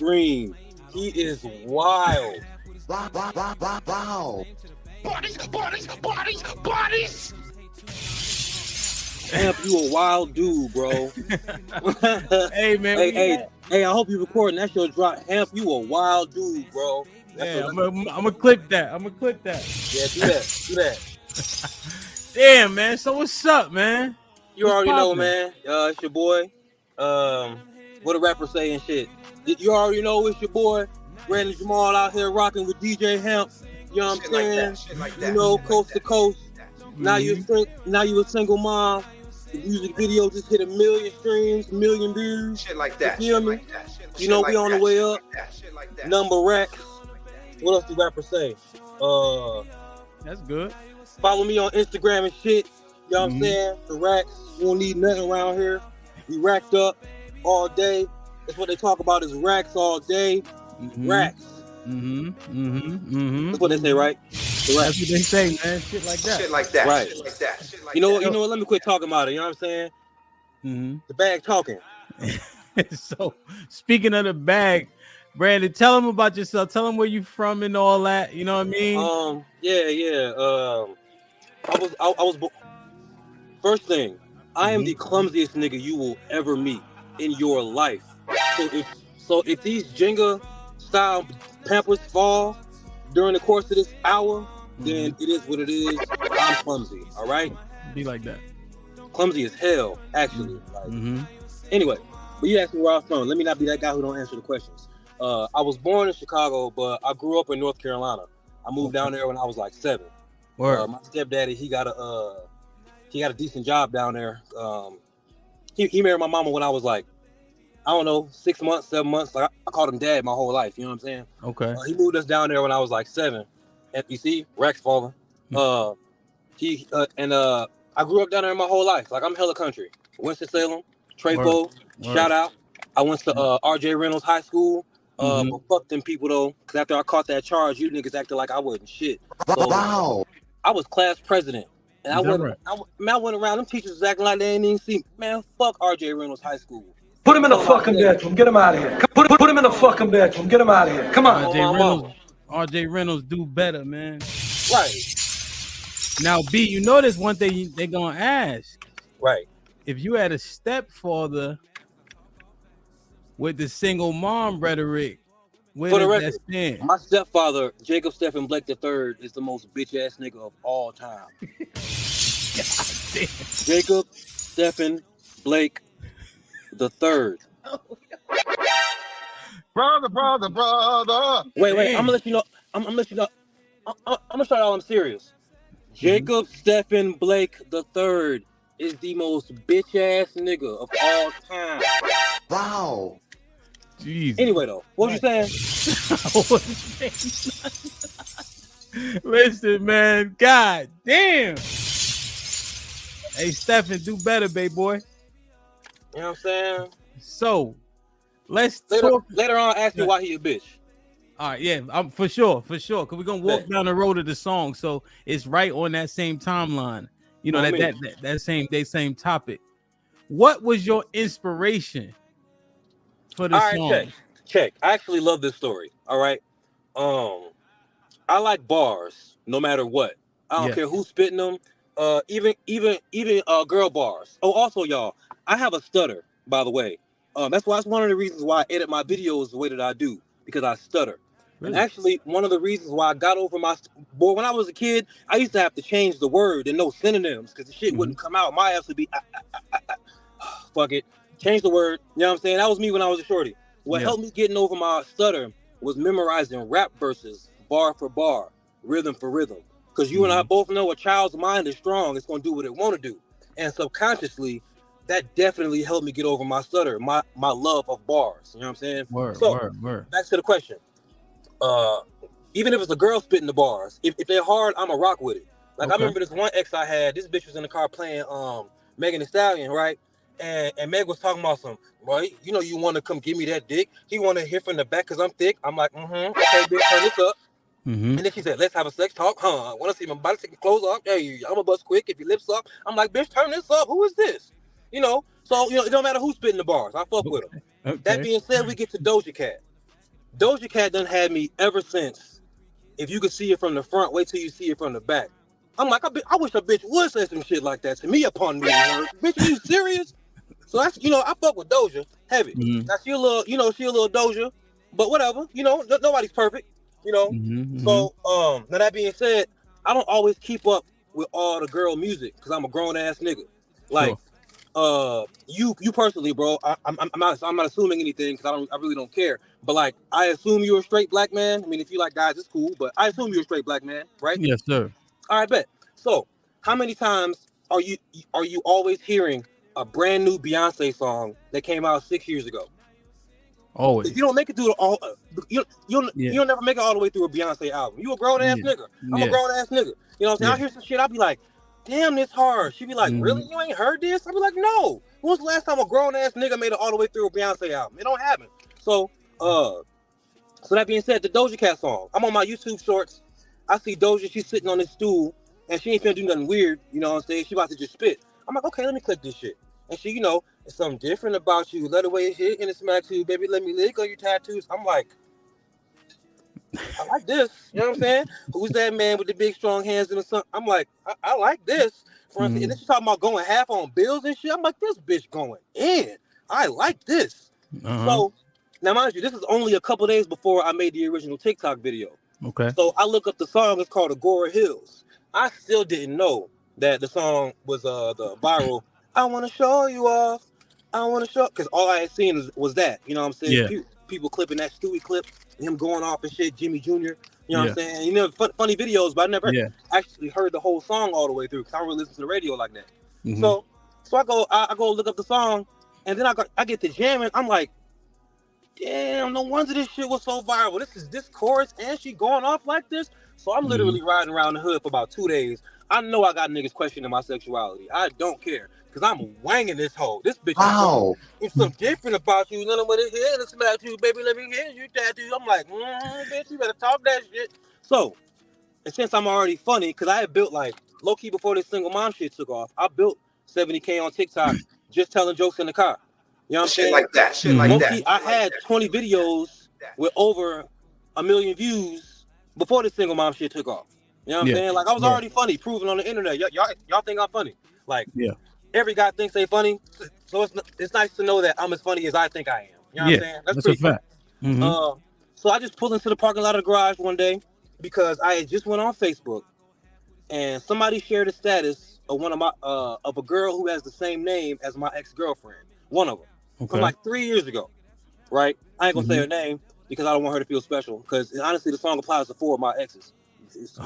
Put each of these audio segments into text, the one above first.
scream. He is wild. Wow. Bodies. Amp, you a wild dude, bro. Hey man, hey, I hope you recording. That's your drop. Amp, you a wild dude, bro. Yeah, I'm gonna clip that. Yeah, do that. Damn, man. So what's up, man? You already know, man. It's your boy. What a rapper say and shit. You already know it's your boy, Brandon Jamal out here rocking with DJ Hemp. You know what I'm saying? Shit like that. You know, coast to coast. Now you a single mom. The music video just hit 1 million streams, 1 million views. Shit like that. You feel me? You know, we on the way up. Number racks. What else do rappers say? That's good. Follow me on Instagram and shit. You know what I'm saying? The racks. We don't need nothing around here. We racked up all day. That's what they talk about is racks all day. Racks. That's what they say, right? That's what they say, man. Shit like that. Right. You know what? Let me quit talking about it. You know what I'm saying? The bag talking. So, speaking of the bag, Brandon, tell them about yourself. Tell them where you from and all that. You know what I mean? Yeah. I was. First thing, I am the clumsiest nigga you will ever meet in your life. So if these Jenga style pampers fall during the course of this hour, then it is what it is. I'm clumsy. All right. Be like that. Clumsy as hell, actually. Like, anyway, but you asked me where I'm from. Let me not be that guy who don't answer the questions. I was born in Chicago, but I grew up in North Carolina. I moved down there when I was like 7. My stepdaddy, he got a decent job down there. He married my mama when I was like, I don't know, 6 months, 7 months. Like I called him dad my whole life. You know what I'm saying? Okay. He moved us down there when I was like 7. And you see, Rex falling. I grew up down there my whole life. Like I'm hella country. Winston-Salem, Trefo, shout out. I went to RJ Reynolds High School. But fuck them people though, because after I caught that charge, you niggas acted like I wasn't shit. So, Wow. I was class president. And I went around, them teachers was acting like they didn't even see. Man, fuck RJ Reynolds High School. Put him in the fucking bedroom. Get him out of here. Put him in the fucking bedroom. Get him out of here. Come on. RJ Reynolds do better, man. Right. Now, B, you know this one thing they gonna ask. Right. If you had a stepfather with the single mom rhetoric, where does that stand? My stepfather, Jacob Stephen Blake III, is the most bitch ass nigga of all time. Jacob Stephen Blake III. Brother. Wait. I'm gonna let you know. I'm gonna start all. I'm serious. Jacob Stephen Blake III is the most bitch ass nigga of all time. Wow. Jeez. Anyway, though, what was you saying? Listen, man. God damn. Hey, Stephen, do better, baby boy. You know what I'm saying? So, let's later, talk. Later on, ask me why he a bitch. All right, yeah, for sure. Because we're going to walk down the road of the song. So, it's right on that same timeline. You know, that same topic. What was your inspiration for the song? Right, check. I actually love this story. All right. I like bars no matter what. I don't care who's spitting them. Even girl bars. Oh, also, y'all, I have a stutter, by the way. That's one of the reasons why I edit my videos the way that I do, because I stutter. Really? And actually, one of the reasons why I got over boy, when I was a kid, I used to have to change the word and no synonyms because the shit wouldn't come out. My ass would be, fuck it. Change the word. You know what I'm saying? That was me when I was a shorty. What helped me getting over my stutter was memorizing rap verses, bar for bar, rhythm for rhythm. Because you and I both know a child's mind is strong. It's going to do what it want to do. And subconsciously, that definitely helped me get over my stutter, my love of bars. You know what I'm saying? Word. Back to the question. Even if it's a girl spitting the bars, if they're hard, I'ma rock with it. Like I remember this one ex I had. This bitch was in the car playing Megan Thee Stallion, right? And Meg was talking about some, right? You know, you want to come give me that dick. He want to hear from the back because I'm thick. I'm like, okay, bitch, turn this up. And then she said, let's have a sex talk. I want to see my body, take my clothes off. Hey, I'm a bust quick. If your lips up, I'm like, bitch, turn this up. Who is this? You know, so, it don't matter who's spitting the bars. I fuck with them. That being said, we get to Doja Cat. Doja Cat done had me ever since. If you could see it from the front, wait till you see it from the back. I'm like, I wish a bitch would say some shit like that to me upon meeting her. Bitch, are you serious? So that's, I fuck with Doja heavy. Mm-hmm. Now she a little, she a little Doja, but whatever. Nobody's perfect. Mm-hmm. So now that being said, I don't always keep up with all the girl music because I'm a grown ass nigga. Like, Sure. you personally, bro. I'm not assuming anything because I really don't care. But like, I assume you're a straight black man. I mean, if you like guys, it's cool. But I assume you're a straight black man, right? Yes, sir. All right, bet. So, how many times are you always hearing a brand new Beyonce song that came out 6 years ago? Always. If you don't make it through you Yeah. don't never make it all the way through a Beyonce album. You a grown ass Yeah. nigga. I'm a Yeah. grown ass nigga. You know what I'm saying? Yeah. I hear some shit. I'll be like, damn, this hard. She be like, Mm-hmm. really? You ain't heard this? I'll be like, no. When was the last time a grown ass nigga made it all the way through a Beyonce album? It don't happen. So, so that being said, the Doja Cat song. I'm on my YouTube shorts. I see Doja. She's sitting on this stool, and she ain't finna do nothing weird. You know what I'm saying? She about to just spit. I'm like, okay, let me click this shit. And she, it's something different about you. Let the way it hit and it smack you, baby. Let me lick on your tattoos. I'm like, I like this. You know what I'm saying? Who's that man with the big strong hands and the sun? I'm like, I like this. And then she's talking about going half on bills and shit. I'm like, this bitch going in. I like this. Uh-huh. So now, mind you, this is only a couple days before I made the original TikTok video. Okay. So I look up the song. It's called Agora Hills. I still didn't know that the song was the viral. I want to show you off. I want to show, because all I had seen was that. You know what I'm saying? Yeah. People clipping that Stewie clip, him going off and shit. Jimmy Jr. You know what Yeah. I'm saying? Funny videos, but I never Yeah. actually heard the whole song all the way through because I don't really listen to the radio like that. Mm-hmm. So I go look up the song, and then I get to jamming. I'm like, damn, no wonder this shit was so viral. This chorus and she going off like this. So I'm literally riding around the hood for about 2 days. I know I got niggas questioning my sexuality. I don't care because I'm wanging this hoe. This bitch is something different about you. None of what it is. Let's smack you, baby. Let me hear you tattoo. I'm like, bitch, you better talk that shit. So, and since I'm already funny, because I had built like low key before this single mom shit took off, I built 70K on TikTok just telling jokes in the car. You know what I'm saying? Shit like that. Low-key, I had 20 videos with over 1 million views before the single mom shit took off. You know what I'm saying? Like, I was already funny, proven on the internet. Y'all think I'm funny. Like, every guy thinks they funny. So it's nice to know that I'm as funny as I think I am. You know what I'm saying? That's pretty a fact. funny. So I just pulled into the parking lot of the garage one day because I had just went on Facebook and somebody shared a status of one of my of a girl who has the same name as my ex-girlfriend. One of them. From like 3 years ago, right? I ain't gonna say her name because I don't want her to feel special. Because honestly, the song applies to 4 of my exes. It's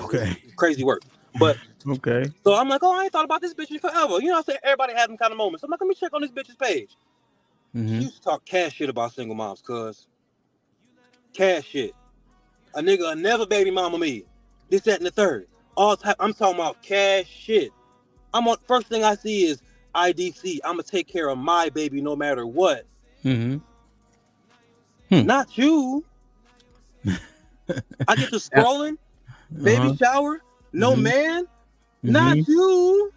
crazy work. But so I'm like, oh, I ain't thought about this bitch in forever. You know what I'm saying? Everybody has them kind of moments. I'm like, let me check on this bitch's page. She used to talk cash shit about single moms, cuz cash shit. A nigga never baby mama me. This, that, and the third. I'm talking about cash shit. First thing I see is IDC. I'm gonna take care of my baby no matter what. Not you. I get to scrolling, baby shower, no man, not you.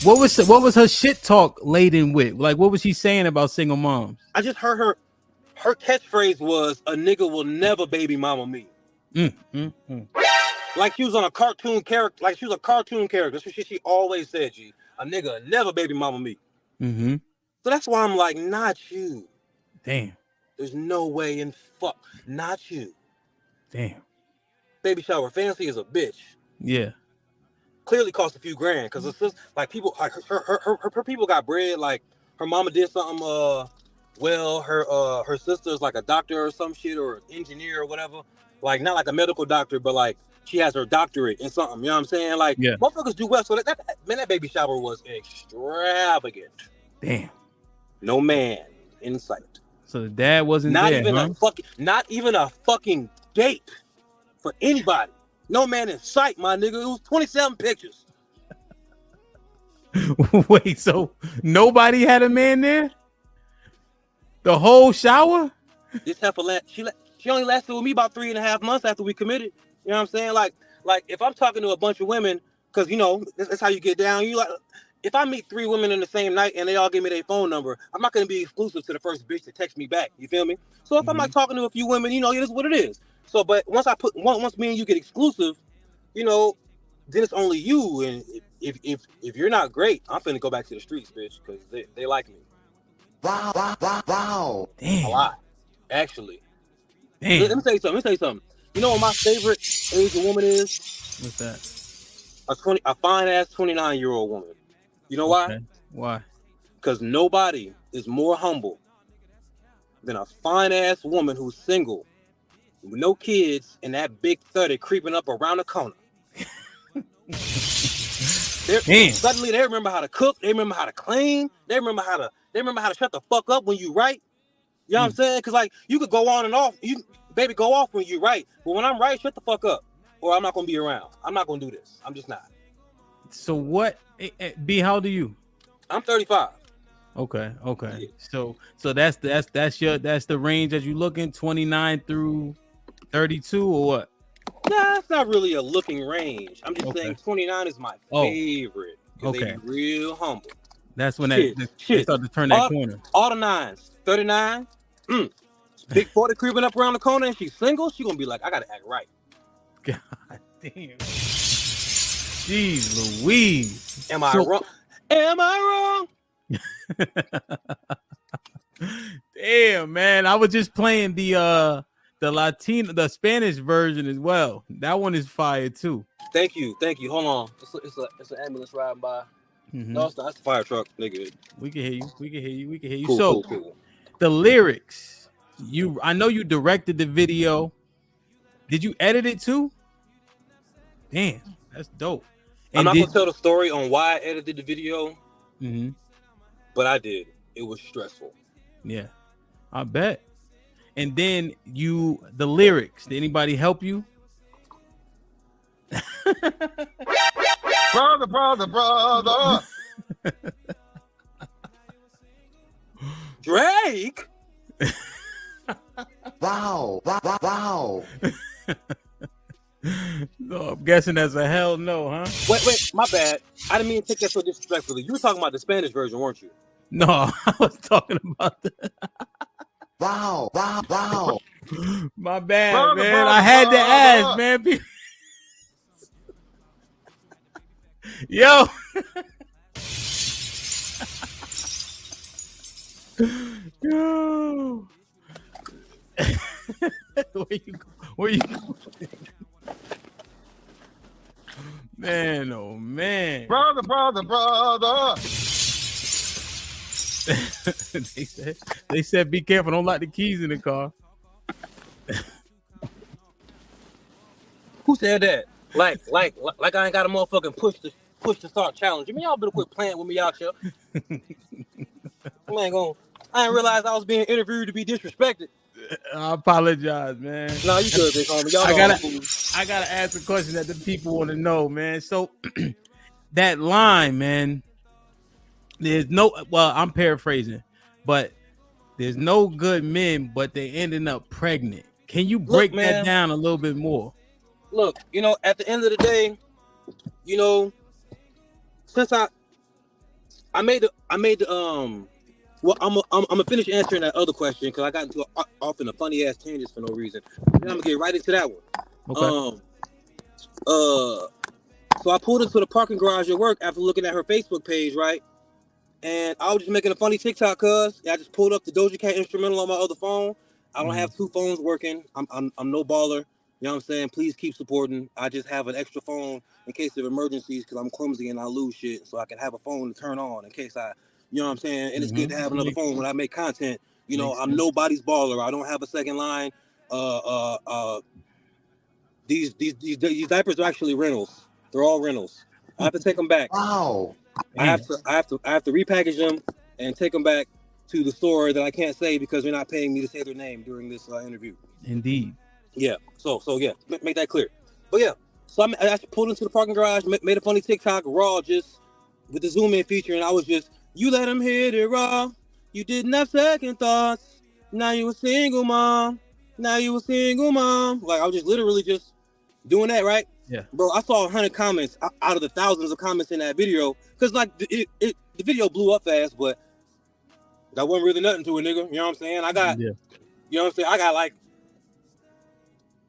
What was her shit talk laden with? Like, what was she saying about single moms? I just heard her catchphrase was a nigga will never baby mama me. Like she was on a cartoon character, like she was a cartoon character. That's what she always said, G. A nigga never baby mama me. So that's why I'm like, not you. Damn. There's no way in fuck. Not you. Damn. Baby shower fancy is a bitch. Yeah. Clearly cost a few grand because it's just like people like her people got bread. Like her mama did something well, her sister's like a doctor or some shit or an engineer or whatever. Like not like a medical doctor, but like she has her doctorate in something. You know what I'm saying? Like motherfuckers do well. So that baby shower was extravagant. Damn. No man in sight. So the dad wasn't not there, even huh? not even a fucking date for anybody. No man in sight, my nigga. It was 27 pictures. Wait, so nobody had a man there? The whole shower? This heifer she only lasted with me about 3.5 months after we committed. You know what I'm saying? Like if I'm talking to a bunch of women, because you know that's how you get down. You like if I meet 3 women in the same night and they all give me their phone number, I'm not gonna be exclusive to the first bitch to text me back. You feel me? So if I'm like talking to a few women, it is what it is. So, but once me and you get exclusive, then it's only you. And if you're not great, I'm finna go back to the streets, bitch, because they like me. Wow. Damn. A lot, actually. Damn. Let me tell you something. You know what my favorite age of woman is? What's that? A fine ass 29-year-old woman. You know why? Why? Because nobody is more humble than a fine ass woman who's single, with no kids, and that big 30 creeping up around the corner. Suddenly they remember how to cook, they remember how to clean, they remember how to shut the fuck up when you right. You know what I'm saying? Because like you could go on and off, baby, go off when you right, but when I'm right, shut the fuck up, or I'm not gonna be around. I'm not gonna do this. I'm just not. So what? B, how old are you? I'm 35. Okay. Yeah. So that's the range that you looking, 29 through 32 or what? Nah, it's not really a looking range. I'm just saying 29 is my favorite. Because they be real humble. That's when they start to turn that corner. All the 9s. 39. Big 40 creeping up around the corner and she's single. She gonna be like, I gotta act right. God damn. Jeez Louise. Am I wrong? Am I wrong? Damn, man. I was just playing the Spanish version as well. That one is fire too. Thank you. Hold on. It's an ambulance riding by. No, it's not. It's a fire truck, nigga. We can hear you. Cool. The lyrics. I know you directed the video. Did you edit it too? Damn, that's dope. I'm not gonna tell the story on why I edited the video, but I did. It was stressful. Yeah, I bet. And then the lyrics. Did anybody help you? Brother. Drake. Wow. No, I'm guessing that's a hell no, huh? Wait, my bad. I didn't mean to take that so disrespectfully. You were talking about the Spanish version, weren't you? No, I was talking about the. Wow. My bad, man. I had to ask, man. Yo. Yo. Where you go? Man, oh man. Brother. they said be careful, don't lock the keys in the car. Who said that? Like I ain't got a motherfucking push to start challenge. You mean y'all better quit playing with me out here? I didn't realize I was being interviewed to be disrespected. I apologize, man. No, you good, big homie. I gotta ask a question that the people want to know, man. So that line, man, I'm paraphrasing, but there's no good men, but they ending up pregnant. Can you break that down a little bit more? Look, at the end of the day, since I made the well, I'm gonna finish answering that other question because I got into off in a funny ass tangent for no reason. Then I'm gonna get right into that one. Okay. So I pulled into the parking garage at work after looking at her Facebook page, right? And I was just making a funny TikTok, cuz I just pulled up the Doja Cat instrumental on my other phone. I don't have 2 phones working. I'm no baller. You know what I'm saying? Please keep supporting. I just have an extra phone in case of emergencies because I'm clumsy and I lose shit. So I can have a phone to turn on in case you know what I'm saying? And it's good to have another phone when I make content. I'm nobody's baller. I don't have a second line. These diapers are actually rentals. They're all rentals. I have to take them back. Wow. I have to repackage them and take them back to the store that I can't say because they're not paying me to say their name during this interview. Indeed. Yeah. So yeah, make that clear. But yeah, so I pulled into the parking garage, made a funny TikTok raw just with the zoom in feature, and I was just, you let him hit it raw. You didn't have second thoughts. Now you a single mom. Like I was just literally just doing that, right? Bro, I saw 100 comments out of the thousands of comments in that video. Because, like, the video blew up fast, but that wasn't really nothing to it, nigga. You know what I'm saying? You know what I'm saying? I got, like,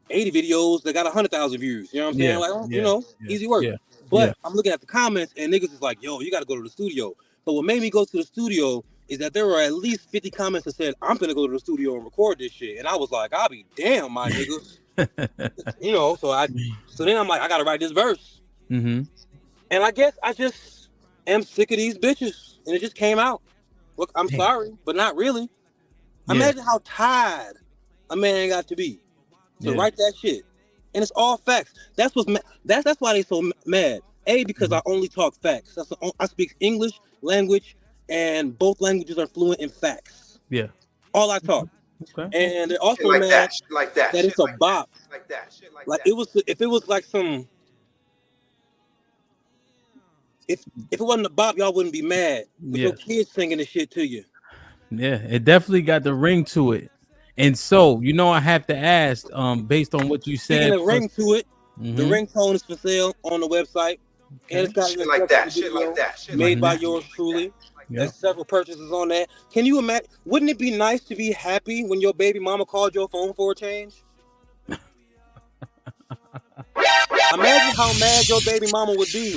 80 videos that got 100,000 views. You know what I'm saying? Like, you know, easy work. But I'm looking at the comments, and niggas is like, yo, you got to go to the studio. But what made me go to the studio is that there were at least 50 comments that said, I'm finna go to the studio and record this shit. And I was like, I'll be damn, my nigga. You know, so then I'm like, I gotta write this verse. And I guess I just am sick of these bitches. And it just came out. Look, I'm sorry, but not really. Imagine how tired a man got to be to write that shit. And it's all facts. That's what's that's why they so mad. Because I only talk facts. I speak English language, and both languages are fluent in facts. Yeah. All I talk. Okay. And they're also mad that it's a bop. Like it was, if it was like some, if it wasn't a bop, y'all wouldn't be mad. But your kids singing this shit to you. Yeah, it definitely got the ring to it. And so, you know, I have to ask, based on what you said, the ring to it. The ringtone is for sale on the website. Okay. And it's got shit like that. Made by yours truly. There's several purchases on that. Can you imagine? Wouldn't it be nice to be happy when your baby mama called your phone for a change? Imagine how mad your baby mama would be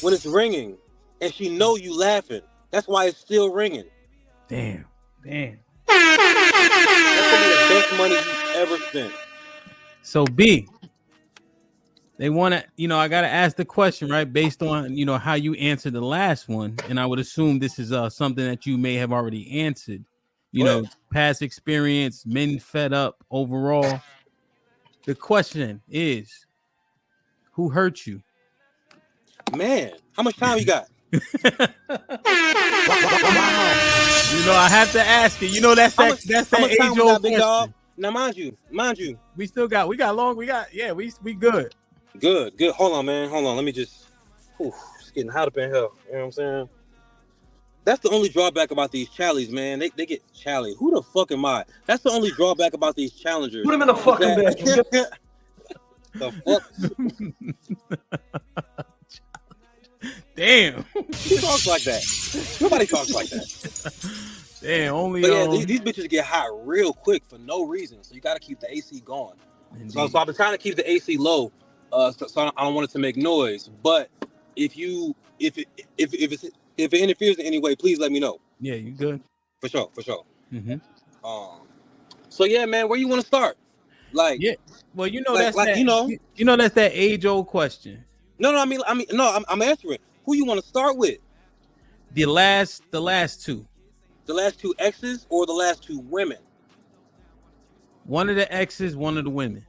when it's ringing and she know you laughing. That's why it's still ringing. Damn. That's gonna be the best money you've ever spent. So B, they want to, you know, I got to ask the question, right? Based on, you know, how you answered the last one. And I would assume this is something that you may have already answered, you know, past experience, men fed up overall. The question is, who hurt you? Man, how much time you got? You know, I have to ask you. You know, that's that age old question. Dog? Now, mind you, we good. Good. Hold on, man. Let me just. It's getting hot up in here. You know what I'm saying? That's the only drawback about these challies, man. They get chally. Who the fuck am I? That's the only drawback about these challengers. Put him in the fucking bed. The fuck? Damn. Who talks like that? Nobody talks like that. Damn, only. But yeah, these bitches get hot real quick for no reason. So you got to keep the AC going. So I've been trying to keep the AC low, so I don't want it to make noise. But if it interferes in any way, please let me know. Yeah, you good? For sure. So yeah, man, where you want to start? Like, yeah. Well, you know, that's that age old question. No, I'm answering. Who you want to start with? The last two. The last two exes or the last two women? One of the exes, one of the women.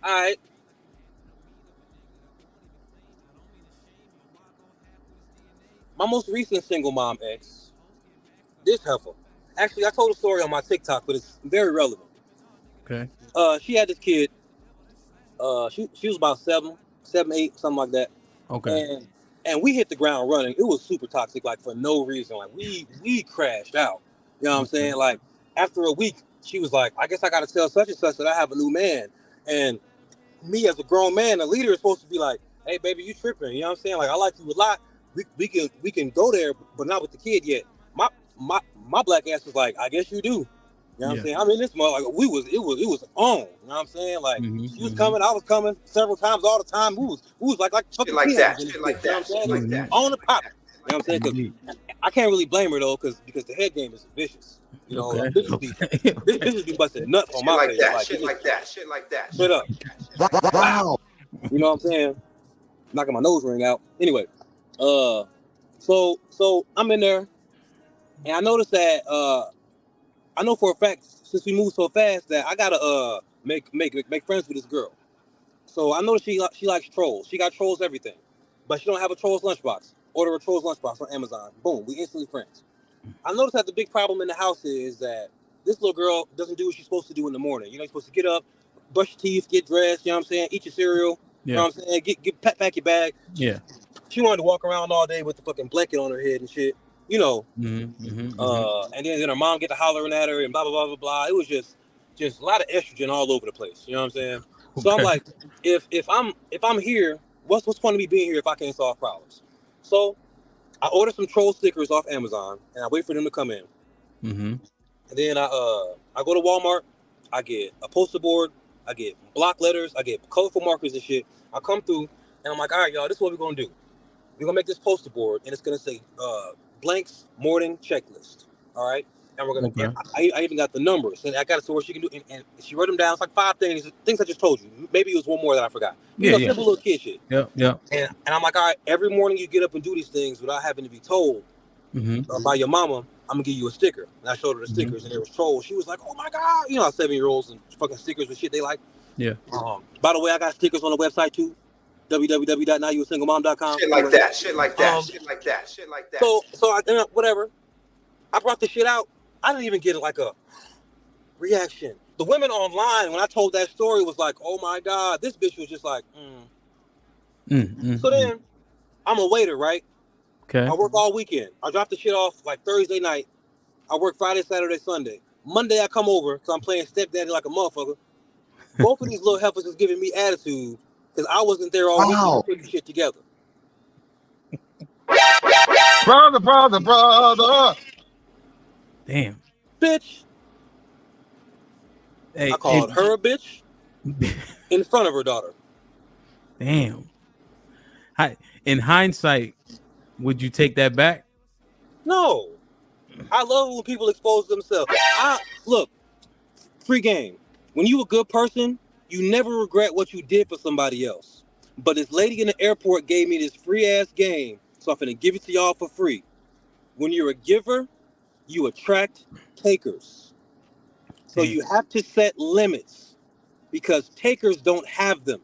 All right. My most recent single mom ex, this heifer. Actually, I told a story on my TikTok, but it's very relevant. Okay. She had this kid. She was about 7, 8, something like that. Okay. And we hit the ground running. It was super toxic, like for no reason. Like we crashed out. You know what I'm saying? Like after a week, she was like, I guess I gotta tell such and such that I have a new man. And me as a grown man, a leader is supposed to be like, hey baby, you tripping. You know what I'm saying? Like I like you a lot. We can go there, but not with the kid yet. My black ass was like, I guess you do. You know what I'm saying? I'm in this mother, like it was on. You know what I'm saying? Like she was coming, I was coming several times all the time. We was like fucking like that. On the pop. You know what I'm saying? Because I can't really blame her though, because the head game is vicious. You know, bitches be busting nuts on my face. Shit like that. Straight up. Wow. You know what I'm saying? Knocking my nose ring out. Anyway, so I'm in there, and I noticed that I know for a fact, since we moved so fast, that I gotta make friends with this girl. So I know she likes trolls. She got trolls everything, but she don't have a trolls lunchbox. Order a trolls lunchbox on Amazon. Boom, we instantly friends. I noticed that the big problem in the house is that this little girl doesn't do what she's supposed to do in the morning. You know, you're supposed to get up, brush your teeth, get dressed. You know what I'm saying? Eat your cereal. You know what I'm saying? Get pack your bag. Yeah. She wanted to walk around all day with the fucking blanket on her head and shit. You know, and then her mom get to hollering at her and blah blah blah blah blah. It was just a lot of estrogen all over the place. You know what I'm saying? So I'm like, if I'm here, what's the point of me being here if I can't solve problems? So I order some troll stickers off Amazon and I wait for them to come in. Mm-hmm. And then I go to Walmart, I get a poster board, I get block letters, I get colorful markers and shit. I come through and I'm like, all right, y'all, this is what we're gonna do. We're gonna make this poster board and it's gonna say blanks morning checklist. All right. And we're gonna Okay. I even got the numbers and I got it so where she can do and she wrote them down. It's like 5 things I just told you. Maybe it was one more that I forgot. Simple little kid shit. Yeah. And I'm like, all right, every morning you get up and do these things without having to be told by your mama, I'm gonna give you a sticker. And I showed her the stickers and there was trolls. She was like, oh my God, you know how 7-year-olds and fucking stickers and shit they like. Yeah. By the way, I got stickers on the website too. www.nowyouasinglemom.com. Shit like that. Shit like that. Shit like that. Shit like that. So I whatever. I brought the shit out. I didn't even get like a reaction. The women online when I told that story was like, oh my God, this bitch was just like, So then I'm a waiter, right? Okay. I work all weekend. I drop the shit off like Thursday night. I work Friday, Saturday, Sunday. Monday I come over because I'm playing stepdaddy like a motherfucker. Both of these little heifers is giving me attitude because I wasn't there all weekend putting shit together. Brother. Damn. Bitch. Hey, I called her a bitch in front of her daughter. Damn. In hindsight, would you take that back? No. I love when people expose themselves. Look, free game. When you a good person, you never regret what you did for somebody else. But this lady in the airport gave me this free ass game, so I'm finna give it to y'all for free. When you're a giver, you attract takers. So you have to set limits because takers don't have them.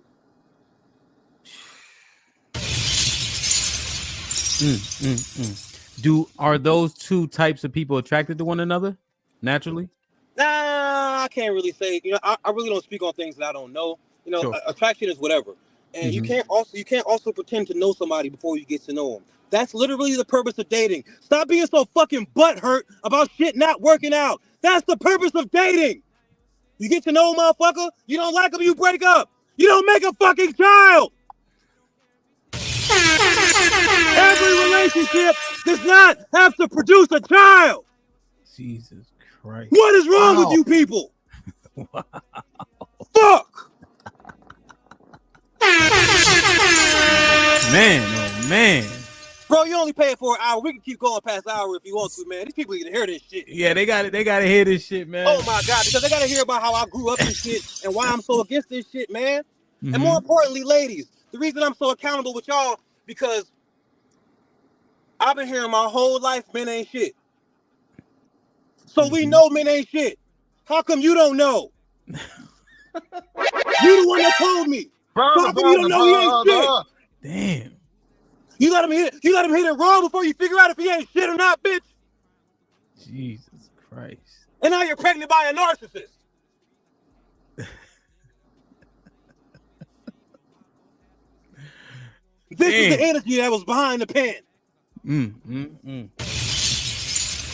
Are those two types of people attracted to one another naturally? Nah, I can't really say. I really don't speak on things that I don't know. Sure. Attraction is whatever, and you can't also pretend to know somebody before you get to know them. That's literally the purpose of dating. Stop being so fucking butthurt about shit not working out. That's the purpose of dating. You get to know a motherfucker. You don't like him, you break up. You don't make a fucking child. Every relationship does not have to produce a child. Jesus Christ. What is wrong with you people? Wow. Fuck. Man. Bro, you only pay it for an hour. We can keep going past an hour if you want to, man. These people need to hear this shit. Yeah, they got to hear this shit, man. Oh my God, because they got to hear about how I grew up and shit and why I'm so against this shit, man. And more importantly, ladies, the reason I'm so accountable with y'all because I've been hearing my whole life men ain't shit. So we know men ain't shit. How come you don't know? You the one that told me. How come you don't know he ain't shit? Damn. You let him hit it wrong before you figure out if he ain't shit or not, bitch. Jesus Christ. And now you're pregnant by a narcissist. This is the energy that was behind the pen.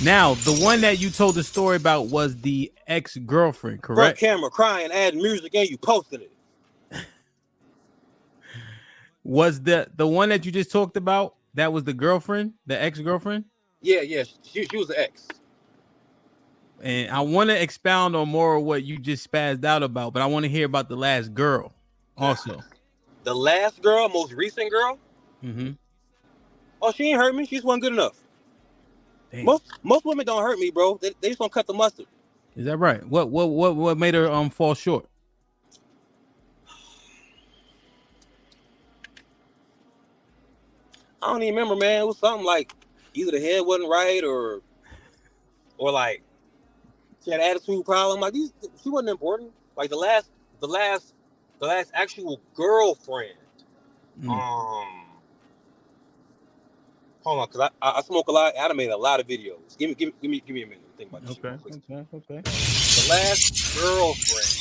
Now, the one that you told the story about was the ex-girlfriend, correct? Front camera, crying, adding music, and you posted it. Was the one that you just talked about, that was the girlfriend, the ex-girlfriend? Yeah, she was the ex. And I want to expound on more of what you just spazzed out about, but I want to hear about the last girl also. The last girl, most recent girl? Oh, she ain't hurt me. She just wasn't good enough. Damn. Most women don't hurt me, bro. They just don't cut the mustard. Is that right? What made her fall short? I don't even remember, man. It was something like either the head wasn't right or like she had an attitude problem. Like she wasn't important. Like the last actual girlfriend. Hold on, because I smoke a lot. I made a lot of videos. Give me a minute to think about this. Okay. The last girlfriend.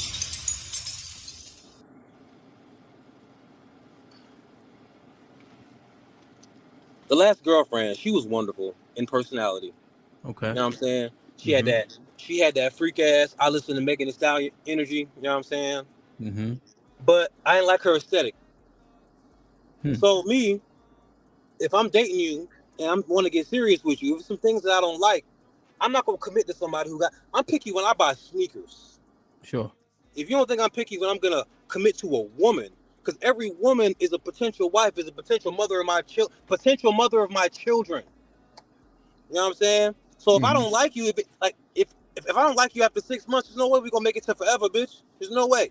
The last girlfriend, she was wonderful in personality. Okay. You know what I'm saying? She had that freak ass, I listen to Megan Thee Stallion energy, you know what I'm saying? but I ain't like her aesthetic. Hmm. So me, if I'm dating you and I want to get serious with you, if some things that I don't like, I'm not gonna commit to somebody who got. I'm picky when I buy sneakers. Sure. If you don't think I'm picky when I'm gonna commit to a woman, because every woman is a potential wife, is a potential mother of my potential mother of my children. You know what I'm saying? So if I don't like you, if I don't like you after 6 months, there's no way we're gonna make it to forever, bitch. There's no way.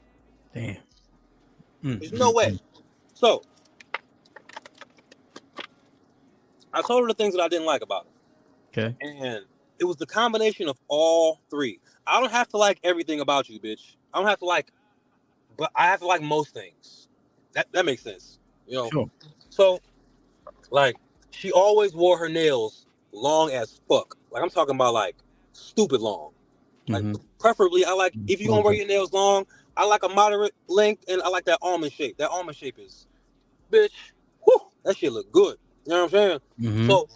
Damn. There's no way. So I told her the things that I didn't like about her. Okay. And it was the combination of all three. I don't have to like everything about you, bitch. I don't have to like, but I have to like most things. That makes sense. You know? Sure. So, like, she always wore her nails long as fuck. Like, I'm talking about, like, stupid long. Like, preferably, I like, if you're gonna wear your nails long, I like a moderate length, and I like that almond shape. That almond shape is, bitch, whew, that shit look good. You know what I'm saying? So,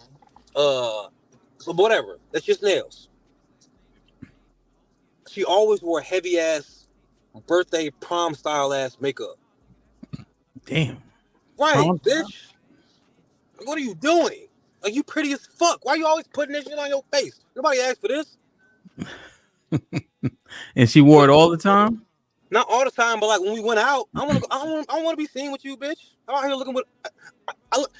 so whatever. That's just nails. She always wore heavy ass birthday prom style ass makeup. Damn. Right, bitch. What are you doing? Like, you pretty as fuck. Why you always putting this shit on your face? Nobody asked for this. And she wore it all the time? Not all the time, but like when we went out, I want to go. I don't want to be seen with you, bitch. I'm out here looking with. I look.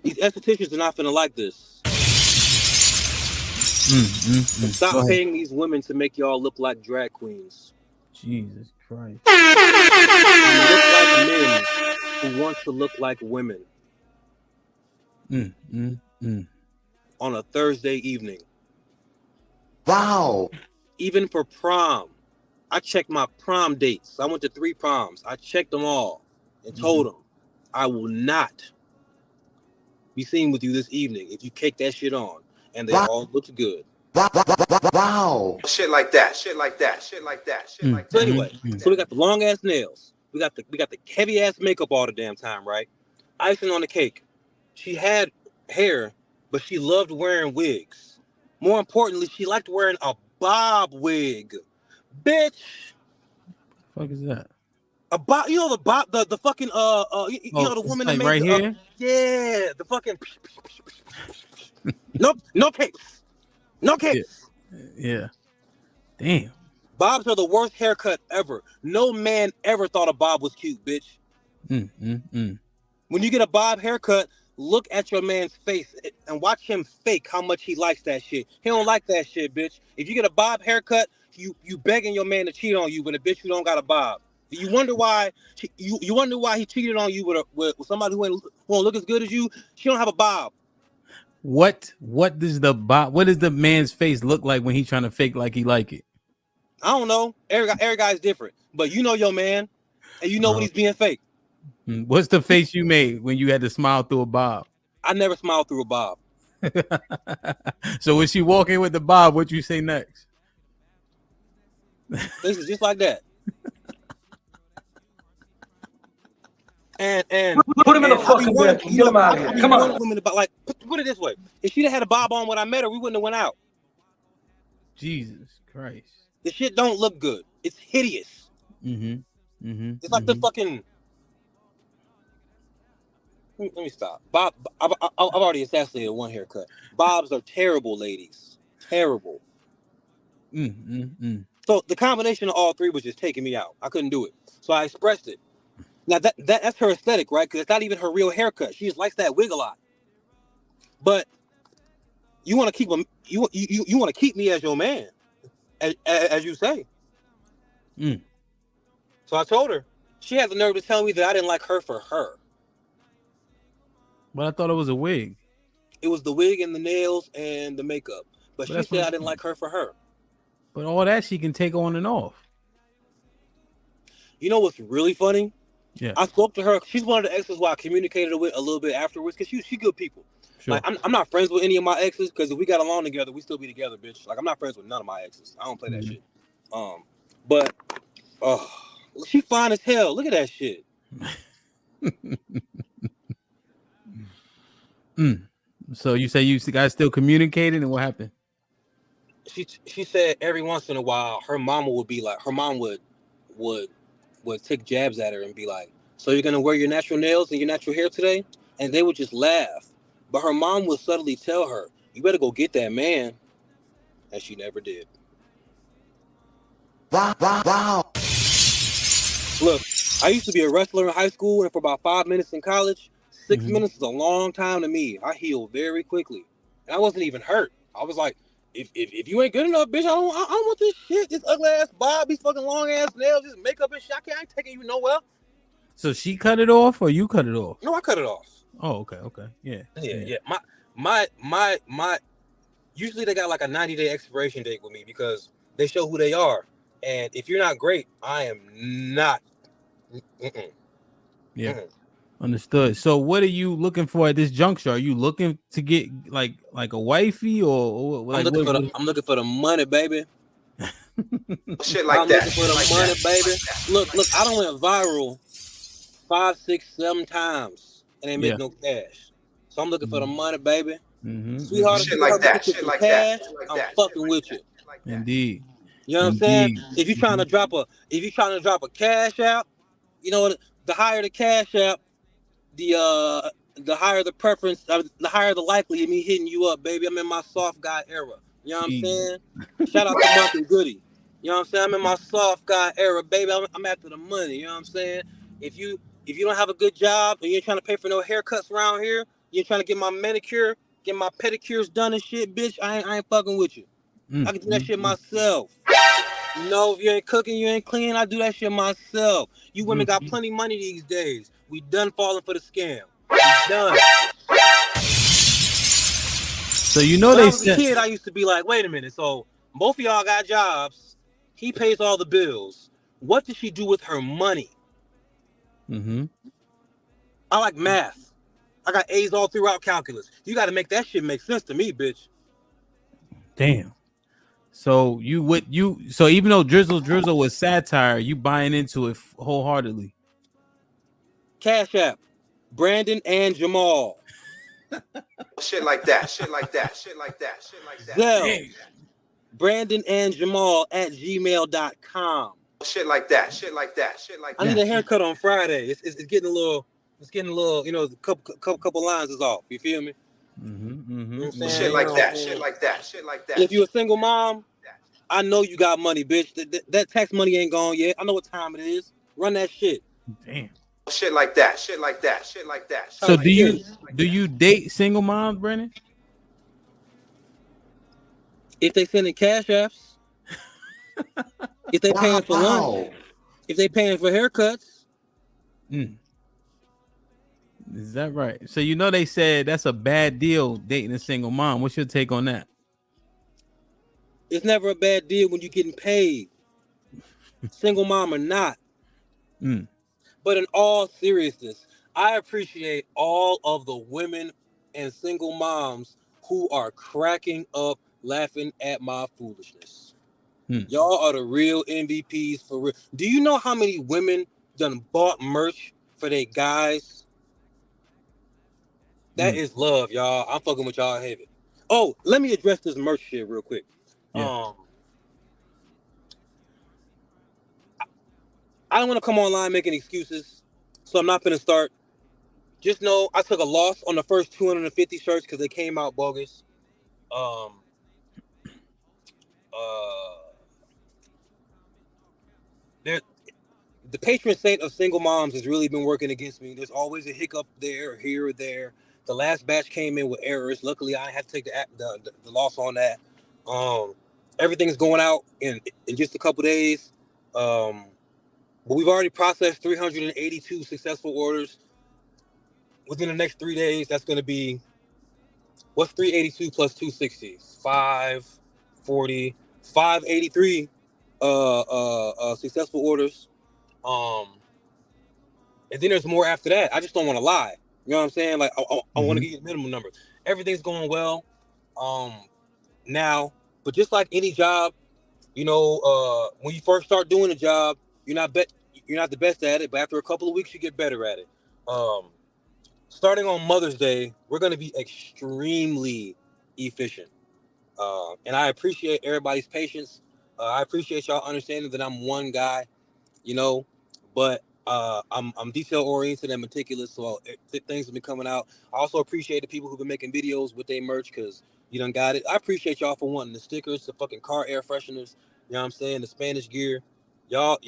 These estheticians are not finna like this. Stop paying these women to make y'all look like drag queens. Jesus Christ. You look like men who want to look like women. On a Thursday evening. Wow. Even for prom, I checked my prom dates. I went to 3 proms. I checked them all and told them, I will not be seen with you this evening if you cake that shit on. And they all looked good. Wow. Shit like that. Shit like that. Shit like that. Shit like that. So anyway, so we got the long ass nails. We got the heavy ass makeup all the damn time, right? Icing on the cake. She had hair, but she loved wearing wigs. More importantly, she liked wearing a bob wig. Bitch. What the fuck is that? A bob, you know the bob, the fucking you know the woman that like made right here? yeah, the fucking no capes. No capes. Yeah. Damn. Bobs are the worst haircut ever. No man ever thought a bob was cute, bitch. When you get a bob haircut, look at your man's face and watch him fake how much he likes that shit. He don't like that shit, bitch. If you get a bob haircut, you begging your man to cheat on you with a bitch who don't got a bob. You wonder why you wonder why he cheated on you with somebody who don't look as good as you. She don't have a bob. What does what does the man's face look like when he's trying to fake like he like it? I don't know. Every guy's different, but you know your man, and you know when he's being fake. What's the face you made when you had to smile through a bob? I never smiled through a bob. So when she walk in with the bob, what you say next? This is just like that. And put him in the fucking bed. Get him out of here. Come on. Women about, like, put it this way: if she'd have had a bob on when I met her, we wouldn't have went out. Jesus Christ! The shit don't look good. It's hideous. It's like the fucking. Let me stop. Bob, I've already assassinated one haircut. Bobs are terrible, ladies. Terrible. So the combination of all three was just taking me out. I couldn't do it. So I expressed it. Now that's her aesthetic, right? Because it's not even her real haircut. She just likes that wig a lot. But you want to keep you want to keep me as your man, as you say. So I told her. She had the nerve to tell me that I didn't like her for her. But I thought it was a wig. It was the wig and the nails and the makeup. But she said I didn't like her for her. But all that she can take on and off. You know what's really funny? Yeah. I spoke to her. She's one of the exes who I communicated with a little bit afterwards because she good people. Sure. Like I'm not friends with any of my exes because if we got along together, we still be together, bitch. Like I'm not friends with none of my exes. I don't play that shit. But she fine as hell. Look at that shit. So you say you guys still communicating, and what happened? she said every once in a while her mama would be like, her mom would would take jabs at her and be like, so you're gonna wear your natural nails and your natural hair today? And they would just laugh. But her mom would subtly tell her, you better go get that man. And she never did. Wow. Look, I used to be a wrestler in high school, and for about 5 minutes in college, 6 minutes is a long time to me. I healed very quickly. And I wasn't even hurt. I was like, if you ain't good enough, bitch, I don't want this shit. This ugly ass bob, these fucking long ass nails, this makeup and shit. I ain't taking you nowhere. So she cut it off, or you cut it off? No, I cut it off. Oh, okay, yeah. My. Usually they got like a 90-day expiration date with me because they show who they are. And if you're not great, I am not. Yeah. Understood. So what are you looking for at this juncture? Are you looking to get like a wifey, or like, I'm looking for the money, baby. Shit like I'm that. looking for the money, baby. Look, I done went viral 5, 6, 7 times and ain't make no cash. So I'm looking for the money, baby. Sweetheart, shit like that. Shit like that. I'm fucking with you. Indeed. You know what I'm saying? If you trying to drop a cash out, you know, the higher the cash out, the higher the preference, the higher the likely of me hitting you up, baby. I'm in my soft guy era. You know what I'm saying? Shout out to Mark and Goody. You know what I'm saying? I'm in my soft guy era, baby. I'm after the money. You know what I'm saying? If you don't have a good job and you ain't trying to pay for no haircuts around here, you ain't trying to get my manicure, get my pedicures done and shit, bitch, I ain't fucking with you. I can do that shit myself. You know, if you ain't cooking, you ain't clean, I do that shit myself. You women got plenty money these days. We done falling for the scam. We done. So you know, when they I was said, a kid, I used to be like, wait a minute. So both of y'all got jobs. He pays all the bills. What does she do with her money? I like math. I got A's all throughout calculus. You got to make that shit make sense to me, bitch. Damn. So so even though Drizzle was satire, you buying into it wholeheartedly. Cash App, Brandon and Jamal. Shit like that. Shit like that. Shit like that. Shit like that. Zelle, Brandon and Jamal at gmail.com. Shit like that. Shit like that. Shit like that. I need a haircut on Friday. It's getting a little. It's getting a little. You know, a couple lines is off. You feel me? You know what I'm Shit like that. Shit like that. Shit like that. If you're a single mom, I know you got money, bitch. That tax money ain't gone yet. I know what time it is. Run that shit. Damn. Shit like that. Shit like that. Shit like that. So do you date single moms, Brandon? If they sending cash apps, if they paying for lunch, if they paying for haircuts. Is that right? So you know they said that's a bad deal dating a single mom. What's your take on that? It's never a bad deal when you're getting paid. Single mom or not. But in all seriousness, I appreciate all of the women and single moms who are cracking up laughing at my foolishness. Y'all are the real MVPs for real. Do you know how many women done bought merch for their guys? That is love, y'all. I'm fucking with y'all heavy. Oh, let me address this merch shit real quick. I don't want to come online making excuses, so I'm not gonna start. Just know I took a loss on the first 250 shirts because they came out bogus. The patron saint of single moms has really been working against me. There's always a hiccup there, here or there. The last batch came in with errors. Luckily, I had to take the loss on that. Everything's going out in just a couple days. But we've already processed 382 successful orders. Within the next 3 days, that's going to be, what's 382 plus 260? 540, 583 successful orders. And then there's more after that. I just don't want to lie. You know what I'm saying? Like, I want to give you the minimum numbers. Everything's going well now, but just like any job, you know, when you first start doing a job, you're not the best at it, but after a couple of weeks, you get better at it. Starting on Mother's Day, we're going to be extremely efficient. And I appreciate everybody's patience. I appreciate y'all understanding that I'm one guy, you know, but I'm detail oriented and meticulous, so things have been coming out. I also appreciate the people who've been making videos with their merch because you done got it. I appreciate y'all for wanting the stickers, the fucking car air fresheners. You know what I'm saying? The Spanish gear. Y'all